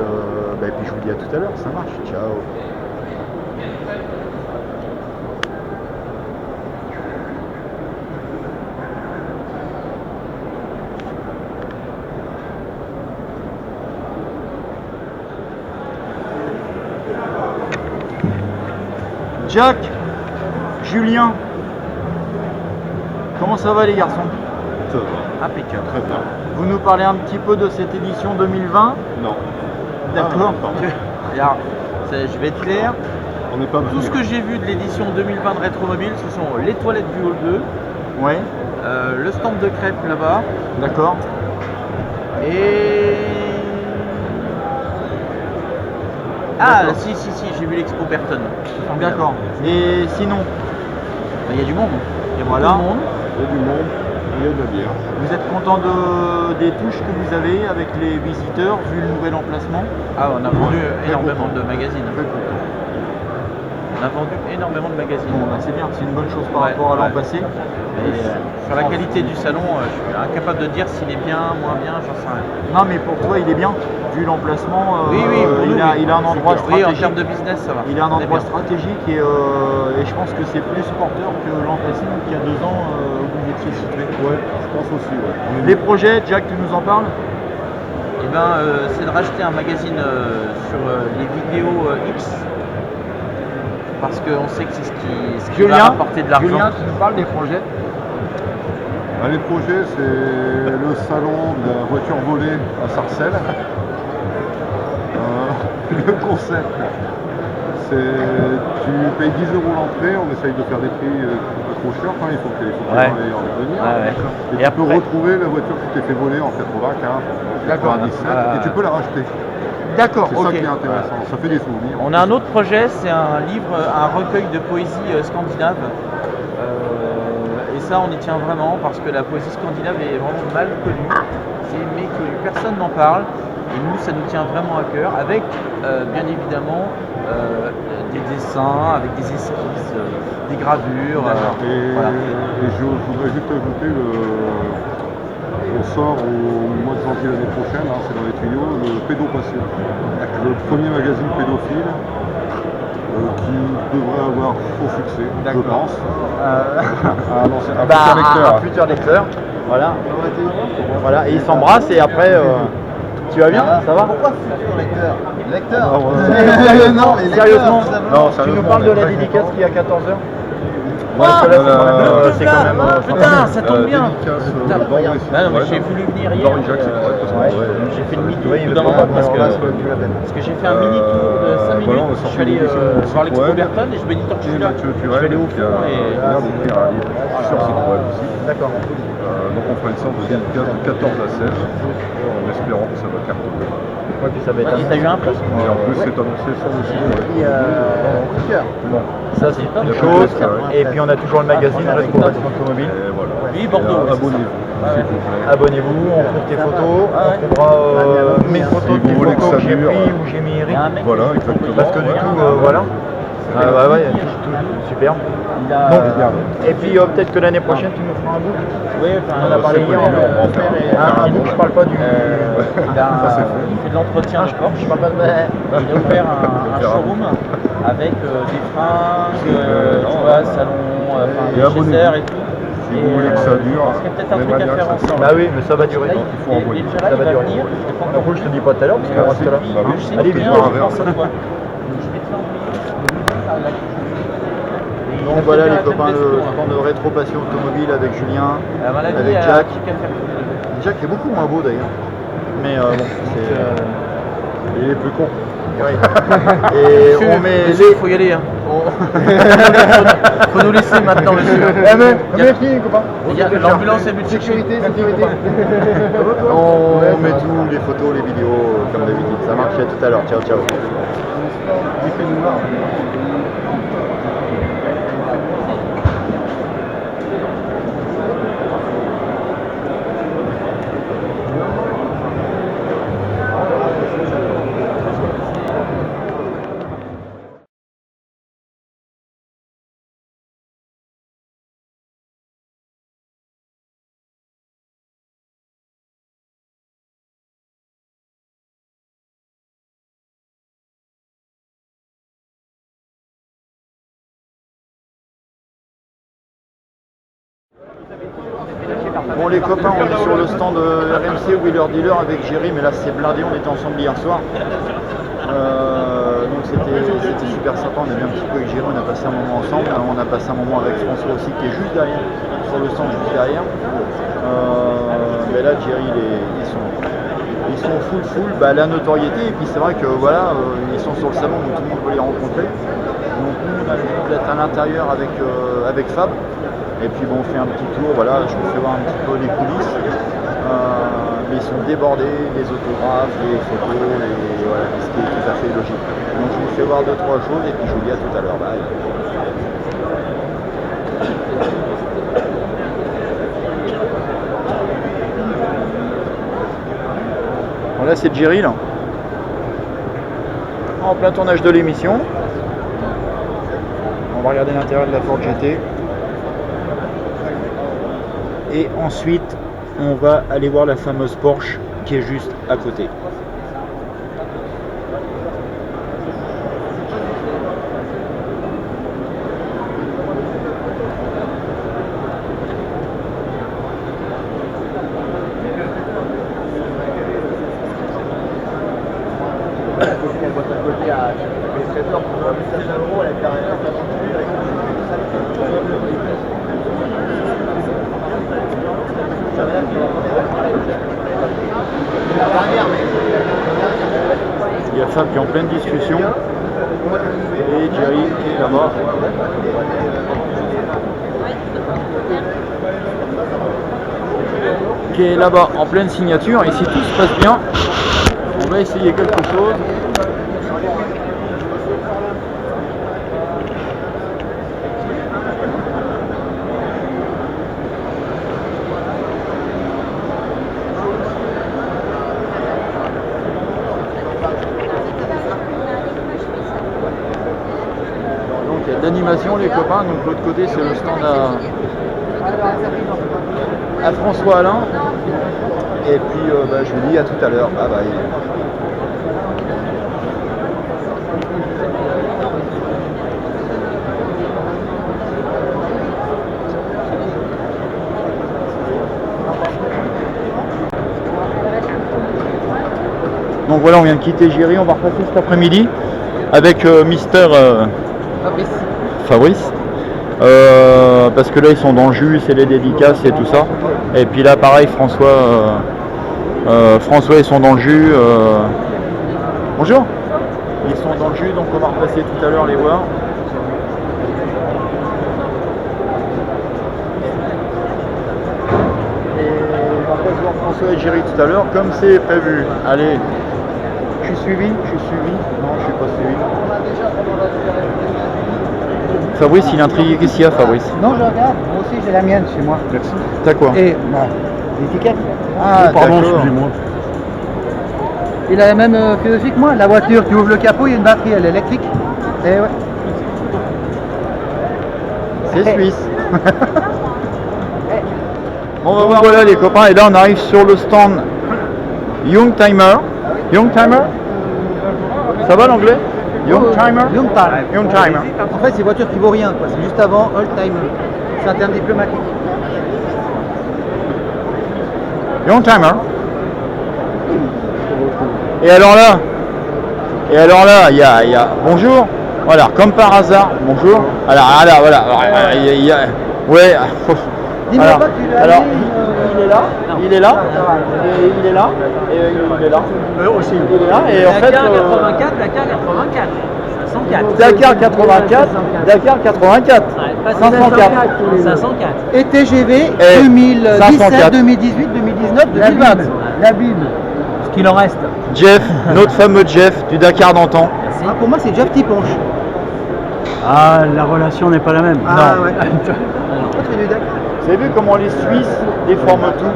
Speaker 1: je vous dis à tout à l'heure, ça marche, ciao. Jack, Julien, comment ça va les garçons?
Speaker 3: Ça va.
Speaker 1: Impeccable.
Speaker 3: Très bien.
Speaker 1: Vous nous parlez un petit peu de cette édition 2020?
Speaker 3: Non.
Speaker 1: D'accord.
Speaker 4: Alors, je vais être clair.
Speaker 3: On n'est pas
Speaker 4: Tout ce que j'ai vu de l'édition 2020 de Rétromobile, ce sont les toilettes du hall 2,
Speaker 1: Ouais,
Speaker 4: le stand de crêpes là-bas,
Speaker 1: d'accord.
Speaker 4: et... Ah, si, j'ai vu l'expo Berton.
Speaker 1: D'accord. Et sinon,
Speaker 4: Il y a du monde. Il y a
Speaker 1: Voilà.
Speaker 4: beaucoup de monde.
Speaker 3: Il y a du monde, il y a de la bière.
Speaker 1: vous êtes content des touches que vous avez avec les visiteurs vu le nouvel emplacement?
Speaker 4: Ah, on a vendu
Speaker 3: Très
Speaker 4: énormément
Speaker 3: content.
Speaker 4: de magazines.
Speaker 3: Très content.
Speaker 4: On a vendu énormément de magazines.
Speaker 1: Bon, bah, c'est bien, c'est une bonne chose par
Speaker 4: Ouais,
Speaker 1: rapport à l'an
Speaker 4: ouais.
Speaker 1: passé.
Speaker 4: Et, sur la qualité du salon, je suis incapable de dire s'il est bien, moins bien, j'en sais rien.
Speaker 1: Non, mais pour toi, il est bien. Vu l'emplacement,
Speaker 4: Oui, pour nous, oui.
Speaker 1: il a un endroit
Speaker 4: Oui, en
Speaker 1: stratégique.
Speaker 4: termes de business, ça va.
Speaker 1: Il a un
Speaker 4: On est
Speaker 1: endroit
Speaker 4: bien.
Speaker 1: stratégique et je pense que c'est plus porteur que l'an passé, donc il y a 2 ans où vous étiez situé.
Speaker 3: Ouais, je pense aussi. Ouais.
Speaker 1: Les projets, Jack, tu nous en parles?
Speaker 4: Eh ben, c'est de racheter un magazine sur les vidéos X. Parce qu'on sait que c'est ce qui va rapporter de l'argent.
Speaker 1: Julien, tu nous parles des projets?
Speaker 3: Les projets, c'est le salon de la voiture volée à Sarcelles. Le concept, c'est tu payes 10 € l'entrée, on essaye de faire des prix pas trop chers, enfin, il faut que les
Speaker 4: Ouais.
Speaker 3: gens aient envie de venir.
Speaker 4: Ouais.
Speaker 3: Et,
Speaker 4: Et
Speaker 3: tu peux
Speaker 4: après-
Speaker 3: retrouver la voiture qui t'est fait voler en 95, en
Speaker 1: D'accord.
Speaker 3: 97, et tu peux la racheter.
Speaker 1: D'accord,
Speaker 3: C'est ça
Speaker 1: ok.
Speaker 3: qui est intéressant, ça fait des souvenirs.
Speaker 4: On a un autre projet, c'est un livre, un recueil de poésie scandinave. Et ça, on y tient vraiment parce que la poésie scandinave est vraiment mal connue. C'est méconnu, personne n'en parle. Et nous, ça nous tient vraiment à cœur, avec bien évidemment des dessins, avec des esquisses, des gravures. Voilà.
Speaker 3: Et je voudrais juste ajouter, on sort au mois de janvier l'année prochaine, hein, c'est dans les tuyaux, le Pédopassion. Le premier magazine pédophile qui devrait avoir faux succès, je pense.
Speaker 1: Un futur lecteur. Voilà. Voilà, et ils s'embrassent et après. Tu vas bien? Ça va?
Speaker 5: Pourquoi futur lecteur? Lecteur?
Speaker 1: Non, mais sérieusement,
Speaker 3: Non,
Speaker 1: tu
Speaker 3: sérieusement,
Speaker 1: nous parles de
Speaker 3: on est
Speaker 1: la
Speaker 3: très
Speaker 1: dédicace
Speaker 3: content.
Speaker 1: qui est à 14h?
Speaker 3: c'est
Speaker 1: quand même.
Speaker 4: Putain, ça tombe bien.
Speaker 3: Dédicace
Speaker 4: Putain,
Speaker 3: d'Henri
Speaker 4: regarde.
Speaker 3: Six,
Speaker 4: Ah non, mais
Speaker 3: ouais.
Speaker 4: j'ai voulu venir hier.
Speaker 3: Henri Jacques, c'est correct, parce que
Speaker 4: J'ai fait demi-tour
Speaker 1: Oui,
Speaker 4: au bout
Speaker 1: mais
Speaker 4: d'un moment parce que
Speaker 1: la peine.
Speaker 4: j'ai fait un mini-tour de 5 minutes.
Speaker 3: voilà, on est
Speaker 4: Je
Speaker 3: sorti
Speaker 4: suis allé
Speaker 3: d'une édition
Speaker 4: voir l'expo
Speaker 3: Citroën.
Speaker 4: Berton et je me dis tant que je suis là,
Speaker 3: Mathieu
Speaker 4: je
Speaker 3: Turel,
Speaker 4: vais aller au
Speaker 3: qui
Speaker 4: fond
Speaker 3: a
Speaker 4: et
Speaker 3: écrit un livre sur Citroën aussi.
Speaker 1: D'accord.
Speaker 3: Donc on fera une sorte de dédicace de 14 à 16, en espérant que ça va cartonner.
Speaker 1: Ouais, puis ça va être
Speaker 4: Et t'as eu un prix?
Speaker 3: Et en plus, c'est annoncé sur le site.
Speaker 5: Et coup de cœur.
Speaker 1: Bon, ça c'est une
Speaker 3: Il y a
Speaker 1: chose.
Speaker 3: plein de choses,
Speaker 1: Et puis on a toujours le magazine Rétro Automobile.
Speaker 3: Et voilà.
Speaker 4: Oui, Bordeaux.
Speaker 3: Et abonnez-vous, s'il vous plaît.
Speaker 1: Abonnez-vous, on trouve tes photos, on trouvera mes photos,
Speaker 3: Si vous
Speaker 1: tes
Speaker 3: voulez que
Speaker 1: photos
Speaker 3: ça
Speaker 1: que j'ai
Speaker 3: dure,
Speaker 1: pris ou j'ai mis Eric.
Speaker 3: Voilà, exactement.
Speaker 1: Parce que du coup, voilà. Ouais, super. Et puis peut-être que l'année prochaine tu nous feras un book.
Speaker 4: Oui,
Speaker 1: On en a parlé hier. Un book, je parle pas du.
Speaker 4: Il fait de l'entretien de Porsche. Il a ouvert un showroom avec des fringues, tu vois, salon,
Speaker 3: Et
Speaker 4: des
Speaker 3: abonnez-vous.
Speaker 4: chasseurs et tout.
Speaker 3: Si vous voulez que ça dure,
Speaker 4: parce qu'il y a peut-être un
Speaker 3: les
Speaker 4: truc à
Speaker 3: manières
Speaker 4: faire
Speaker 3: que ça
Speaker 4: ensemble.
Speaker 1: Bah oui, mais ça va durer.
Speaker 4: Là,
Speaker 3: il faut envoyer.
Speaker 4: déjà là,
Speaker 1: Ça
Speaker 4: il
Speaker 1: va
Speaker 4: va
Speaker 1: durer.
Speaker 4: venir. Je l'ai pas
Speaker 1: Du coup, je te dis pas tout à l'heure parce qu'on reste là.
Speaker 3: Bah oui.
Speaker 4: Je sais
Speaker 1: Allez,
Speaker 4: bien,
Speaker 1: bisous.
Speaker 4: je pense à toi. Je vais te l'envoyer.
Speaker 1: Donc voilà les copains, le stand de Rétro Passion Automobile avec Julien,
Speaker 4: À mon avis,
Speaker 1: avec
Speaker 4: il y a
Speaker 1: Jack.
Speaker 4: un truc à faire.
Speaker 1: Jack est beaucoup moins beau d'ailleurs. Mais bon, c'est.
Speaker 3: Il est plus con.
Speaker 1: Et on met
Speaker 4: Monsieur, il faut y aller. Hein. Faut nous laisser maintenant, monsieur. L'ambulance est venue te chercher.
Speaker 5: Sécurité.
Speaker 1: On met tous les photos, les vidéos, comme d'habitude. Ça marche, à tout à l'heure. Ciao, ciao. Bon les copains, on est sur le stand RMC Wheeler Dealer avec Jerry, mais là c'est blindé, on était ensemble hier soir. Donc c'était super sympa, on a vu un petit peu avec Jerry, on a passé un moment ensemble, on a passé un moment avec François aussi qui est juste derrière, sur le stand juste derrière. Mais là Jerry, ils sont full, la notoriété, et puis c'est vrai que voilà, ils sont sur le salon donc tout le monde peut les rencontrer. Donc nous on a le temps d'être à l'intérieur avec Fab. Et puis bon, on fait un petit tour, voilà, je vous fais voir un petit peu les coulisses. Mais ils sont débordés, les autographes, les photos, et voilà, ce qui est tout à fait logique. Donc je vous fais voir 2-3 choses et puis je vous dis à tout à l'heure. Bye. Bon, là c'est Jerry là. En plein tournage de l'émission. On va regarder l'intérieur de la Ford GT. Et ensuite, on va aller voir la fameuse Porsche qui est juste à côté. Il y a Fab qui est en pleine discussion et Jerry qui est là-bas. Qui est là-bas en pleine signature, et si tout se passe bien, on va essayer quelque chose. Donc il y a de l'animation les copains, donc l'autre côté c'est le stand à François Alain. Et puis je vous dis à tout à l'heure. Bye bye. Donc voilà, on vient de quitter Jerry, on va repasser cet après-midi avec Mister Fabrice. Parce que là ils sont dans le jus, c'est les dédicaces et tout ça. Et puis là pareil, François ils sont dans le jus. Bonjour. Ils sont dans le jus, donc on va repasser tout à l'heure les voir. Et on va voir François et Jerry tout à l'heure comme c'est prévu. Allez. suivi? Je suis suivi? Non, je suis pas suivi. Fabrice, il est intrigué. Qu'est-ce qu'il y a, Fabrice?
Speaker 5: Non, je regarde. Moi aussi, j'ai la mienne chez moi.
Speaker 3: Merci.
Speaker 1: T'as quoi?
Speaker 5: Et bah, l'étiquette.
Speaker 1: Ah,
Speaker 3: Pardon,
Speaker 1: d'accord.
Speaker 3: excusez-moi.
Speaker 5: Il a la même philosophie que moi. La voiture, tu ouvres le capot, il y a une batterie, elle est électrique. Et ouais.
Speaker 1: C'est suisse. Bon, on va voir. Voilà les copains, et là on arrive sur le stand Youngtimer. Youngtimer? Ça va l'anglais? Youngtimer?
Speaker 5: Youngtimer.
Speaker 1: Youngtimer.
Speaker 5: En fait, c'est une voiture qui vaut rien, quoi. C'est juste avant Oldtimer. C'est un terme diplomatique.
Speaker 1: Youngtimer. Et alors là, il y a bonjour. Voilà, comme par hasard, bonjour. Alors voilà. Ouais.
Speaker 5: Dis-moi
Speaker 1: Alors,
Speaker 5: pas que tu l'as
Speaker 1: alors,
Speaker 5: mis,
Speaker 1: il est là, il est là, et il est là, et il est là. Aussi. Il est là, et en fait.
Speaker 4: Dakar 84, Dakar 84. 504.
Speaker 1: Dakar 84, Dakar 84.
Speaker 4: Ouais, pas
Speaker 1: 504.
Speaker 4: 504.
Speaker 5: Et TGV
Speaker 1: Et
Speaker 5: 2017,
Speaker 1: 504.
Speaker 5: 2018, 2019, 2020.
Speaker 4: La Bible. Ce qu'il en reste.
Speaker 1: Jeff, notre fameux Jeff du Dakar d'antan.
Speaker 5: Ah, pour moi, c'est Jeff Tiponche.
Speaker 6: Ah, la relation n'est pas la même.
Speaker 5: Ah, ouais. Toi, tu fais du Dakar.
Speaker 1: Vous avez vu comment les Suisses déforment tout?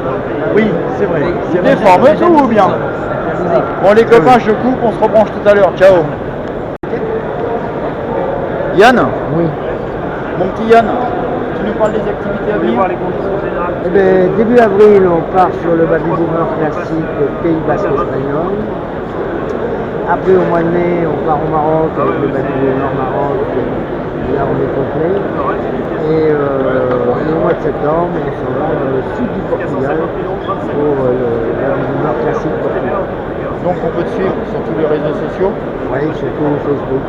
Speaker 5: Oui, c'est vrai.
Speaker 1: Ils déforment tout ou bien? Bon les copains, je coupe, on se rebranche tout à l'heure. Ciao. Yann?
Speaker 5: Oui.
Speaker 1: Mon petit Yann, tu nous parles des activités à venir?
Speaker 7: Eh bien, début avril, on part sur le Baby Boomer classique Pays Basque espagnol. Après, au mois de mai, on part au Maroc avec le Baby Boomer Maroc. Là, on est complet. Et au mois de septembre, on s'en va dans le sud du Portugal pour le Baby Boomer classique portugais.
Speaker 1: Donc on peut te suivre sur tous les réseaux sociaux?
Speaker 7: Oui, surtout Facebook,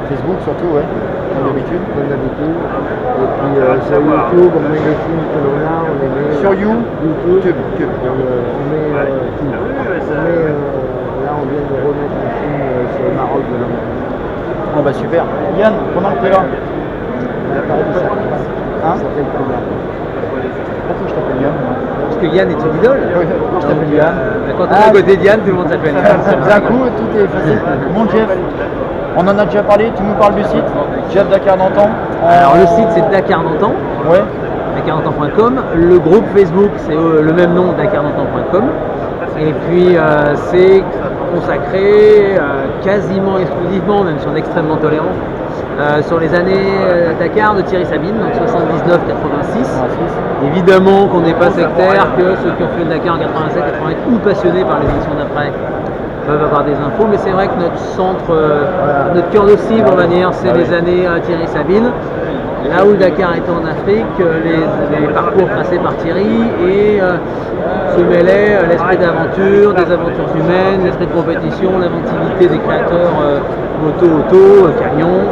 Speaker 1: Facebook surtout, ouais, comme d'habitude.
Speaker 7: comme d'habitude. Et puis sur YouTube, on met les films que l'on a, on les met.
Speaker 1: Sur YouTube.
Speaker 7: On met tout. Là, on vient de remettre un film sur le Maroc de la
Speaker 1: Oh bah super. Yann, pendant que t'es là,
Speaker 7: On a parlé de ça.
Speaker 1: hein?
Speaker 7: Ça s'appelle Koula.
Speaker 1: Pourquoi je t'appelle Yann?
Speaker 4: Parce que Yann est une idole.
Speaker 1: Oui, je t'appelle Yann.
Speaker 4: Quand on est à côté de Yann, tout le monde s'appelle Yann.
Speaker 1: D'un coup, tout est facile. Mon Jeff, on en a déjà parlé, tu nous parles du site Jeff Dakar d'antan.
Speaker 4: Alors le site c'est Dakar d'antan,
Speaker 1: Ouais.
Speaker 4: dakardantan.com. Le groupe Facebook c'est le même nom, dakardantan.com. Et puis c'est consacré quasiment exclusivement, même si on est extrêmement tolérant, sur les années Dakar de Thierry Sabine, donc 79-86. Évidemment qu'on n'est pas sectaire, que ceux qui ont fait le Dakar en 87, 88 ou passionnés par les éditions d'après peuvent avoir des infos, mais c'est vrai que notre centre, notre cœur de cible, on va dire, c'est les années Thierry Sabine. Là où le Dakar était en Afrique, les parcours tracés par Thierry et se mêlait l'esprit d'aventure, des aventures humaines, l'esprit de compétition, l'inventivité des créateurs moto, camions.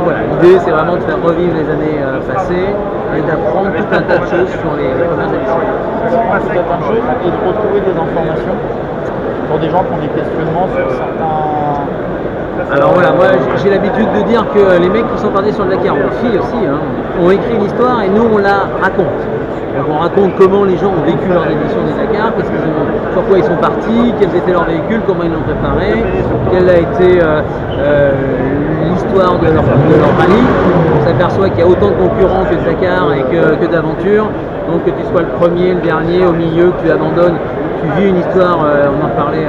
Speaker 4: Voilà, l'idée c'est vraiment de faire revivre les années passées et d'apprendre tout un tas de choses sur les premières éditions.
Speaker 1: Tout un tas de choses et de retrouver des informations pour des gens qui ont des questionnements sur certains.
Speaker 4: Alors voilà, moi j'ai l'habitude de dire que les mecs qui sont partis sur le Dakar, ou les filles aussi, hein, ont écrit une histoire et nous on la raconte. Donc on raconte comment les gens ont vécu leur édition des Dakar, sur quoi ils sont partis, quels étaient leurs véhicules, comment ils l'ont préparé, quelle a été l'histoire de leur rallye. On s'aperçoit qu'il y a autant de concurrents que de Dakar et que d'aventures. Donc que tu sois le premier, le dernier, au milieu, que tu abandonnes, tu vis une histoire, on en parlait,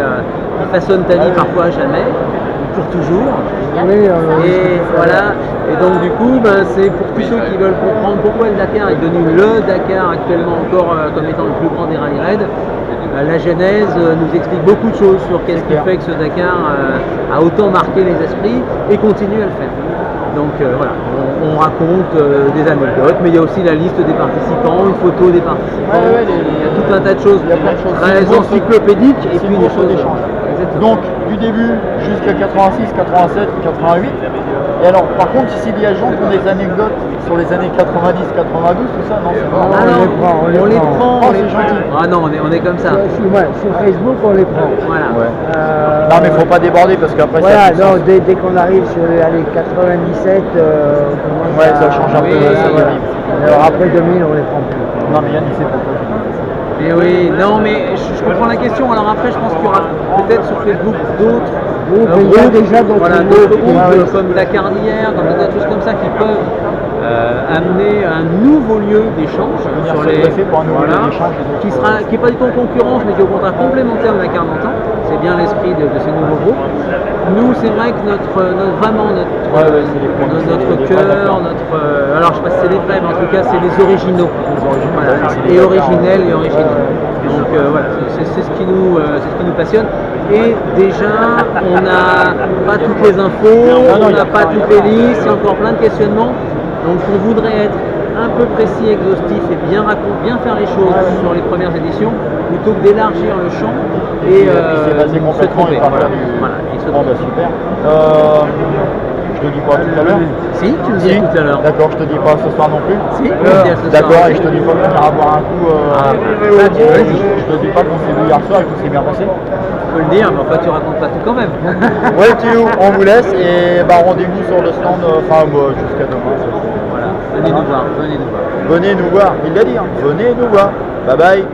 Speaker 4: qui façonne ta vie parfois à jamais, pour toujours. Et voilà, et donc du coup, c'est pour tous ceux qui veulent comprendre pourquoi le Dakar est devenu le Dakar actuellement encore comme étant le plus grand des rallye raids. La genèse nous explique beaucoup de choses sur qu'est-ce qui fait que ce Dakar a autant marqué les esprits et continue à le faire. Donc voilà, on raconte des anecdotes, mais il y a aussi la liste des participants, une photo des participants,
Speaker 1: Ouais,
Speaker 4: il y a tout un tas de choses,
Speaker 1: il y a plein de choses.
Speaker 4: très encyclopédiques et
Speaker 1: C'est
Speaker 4: puis
Speaker 1: une
Speaker 4: des
Speaker 1: bourse
Speaker 4: choses
Speaker 1: d'échange.
Speaker 4: Exactement.
Speaker 1: Donc du début jusqu'à 86, 87, 88. Et alors par contre ici il y a des gens qui ont des anecdotes sur les années 90, 92, tout ça, non c'est pas.
Speaker 4: Ah non,
Speaker 7: on les prend.
Speaker 1: Oh, c'est gentil.
Speaker 4: Ah non, on est comme ça.
Speaker 7: Sur Facebook, on les prend.
Speaker 4: Voilà.
Speaker 1: Ouais. Non mais faut pas déborder parce qu'après
Speaker 7: Voilà,
Speaker 1: ça.
Speaker 7: non, dès qu'on arrive sur les années 97, on commence
Speaker 1: Ouais,
Speaker 7: à...
Speaker 1: ça change un peu.
Speaker 4: Oui,
Speaker 1: Ça
Speaker 7: voilà.
Speaker 1: dérive.
Speaker 7: Alors après 2000, on les prend plus.
Speaker 1: Non mais Yann il sait pourquoi.
Speaker 4: Et oui, non mais je comprends la question. Alors après, je pense qu'il y aura peut-être sur Facebook d'autres
Speaker 7: il y a déjà d'autres
Speaker 8: voilà,
Speaker 7: groupes
Speaker 8: d'autres
Speaker 7: qui-
Speaker 8: groupes,
Speaker 7: Ah oui.
Speaker 8: comme Dakar d'hier, comme des tas de choses comme ça qui peuvent amener un nouveau lieu d'échange
Speaker 1: Venir
Speaker 8: sur
Speaker 1: se
Speaker 8: les
Speaker 1: greffer pour un nouveau lieu d'échange des autres.
Speaker 8: qui n'est pas du tout en concurrence mais qui est au contraire complémentaire de Dakar d'antan. C'est bien l'esprit de ces nouveaux groupes. Nous, c'est vrai que vraiment notre cœur, alors je sais pas si c'est les vrais, mais en tout cas c'est les originaux. Voilà, et originels et originaux. Donc voilà, c'est ce qui nous passionne. Et déjà, on n'a pas toutes les infos, on n'a pas toutes les listes, il y a encore plein de questionnements. Donc on voudrait être un peu précis, exhaustif et bien faire les choses sur les premières éditions, plutôt que d'élargir le champ et
Speaker 1: c'est basé
Speaker 8: se
Speaker 1: complètement
Speaker 8: tromper.
Speaker 1: et pas
Speaker 8: Voilà.
Speaker 1: faire du...
Speaker 8: Voilà, et se
Speaker 1: Bon,
Speaker 8: tromper.
Speaker 1: bah super. Je te dis pas tout à l'heure.
Speaker 8: Si, tu me disais tout à l'heure.
Speaker 1: D'accord, je te dis pas ce soir non plus.
Speaker 8: Si, tu me disais ce soir.
Speaker 1: D'accord, et je te dis pas qu'on ira boire un coup.
Speaker 8: Vas-y.
Speaker 1: Je te dis pas qu'on s'est vu hier soir et que tout s'est bien passé.
Speaker 8: Tu peux le dire, mais enfin tu racontes pas tout quand même.
Speaker 1: Ouais, petit loup, on vous laisse et bah rendez-vous sur le stand, jusqu'à demain.
Speaker 8: Voilà, venez nous voir, venez nous voir.
Speaker 1: Venez nous voir, il l'a dit, hein. Venez nous voir. Bye bye.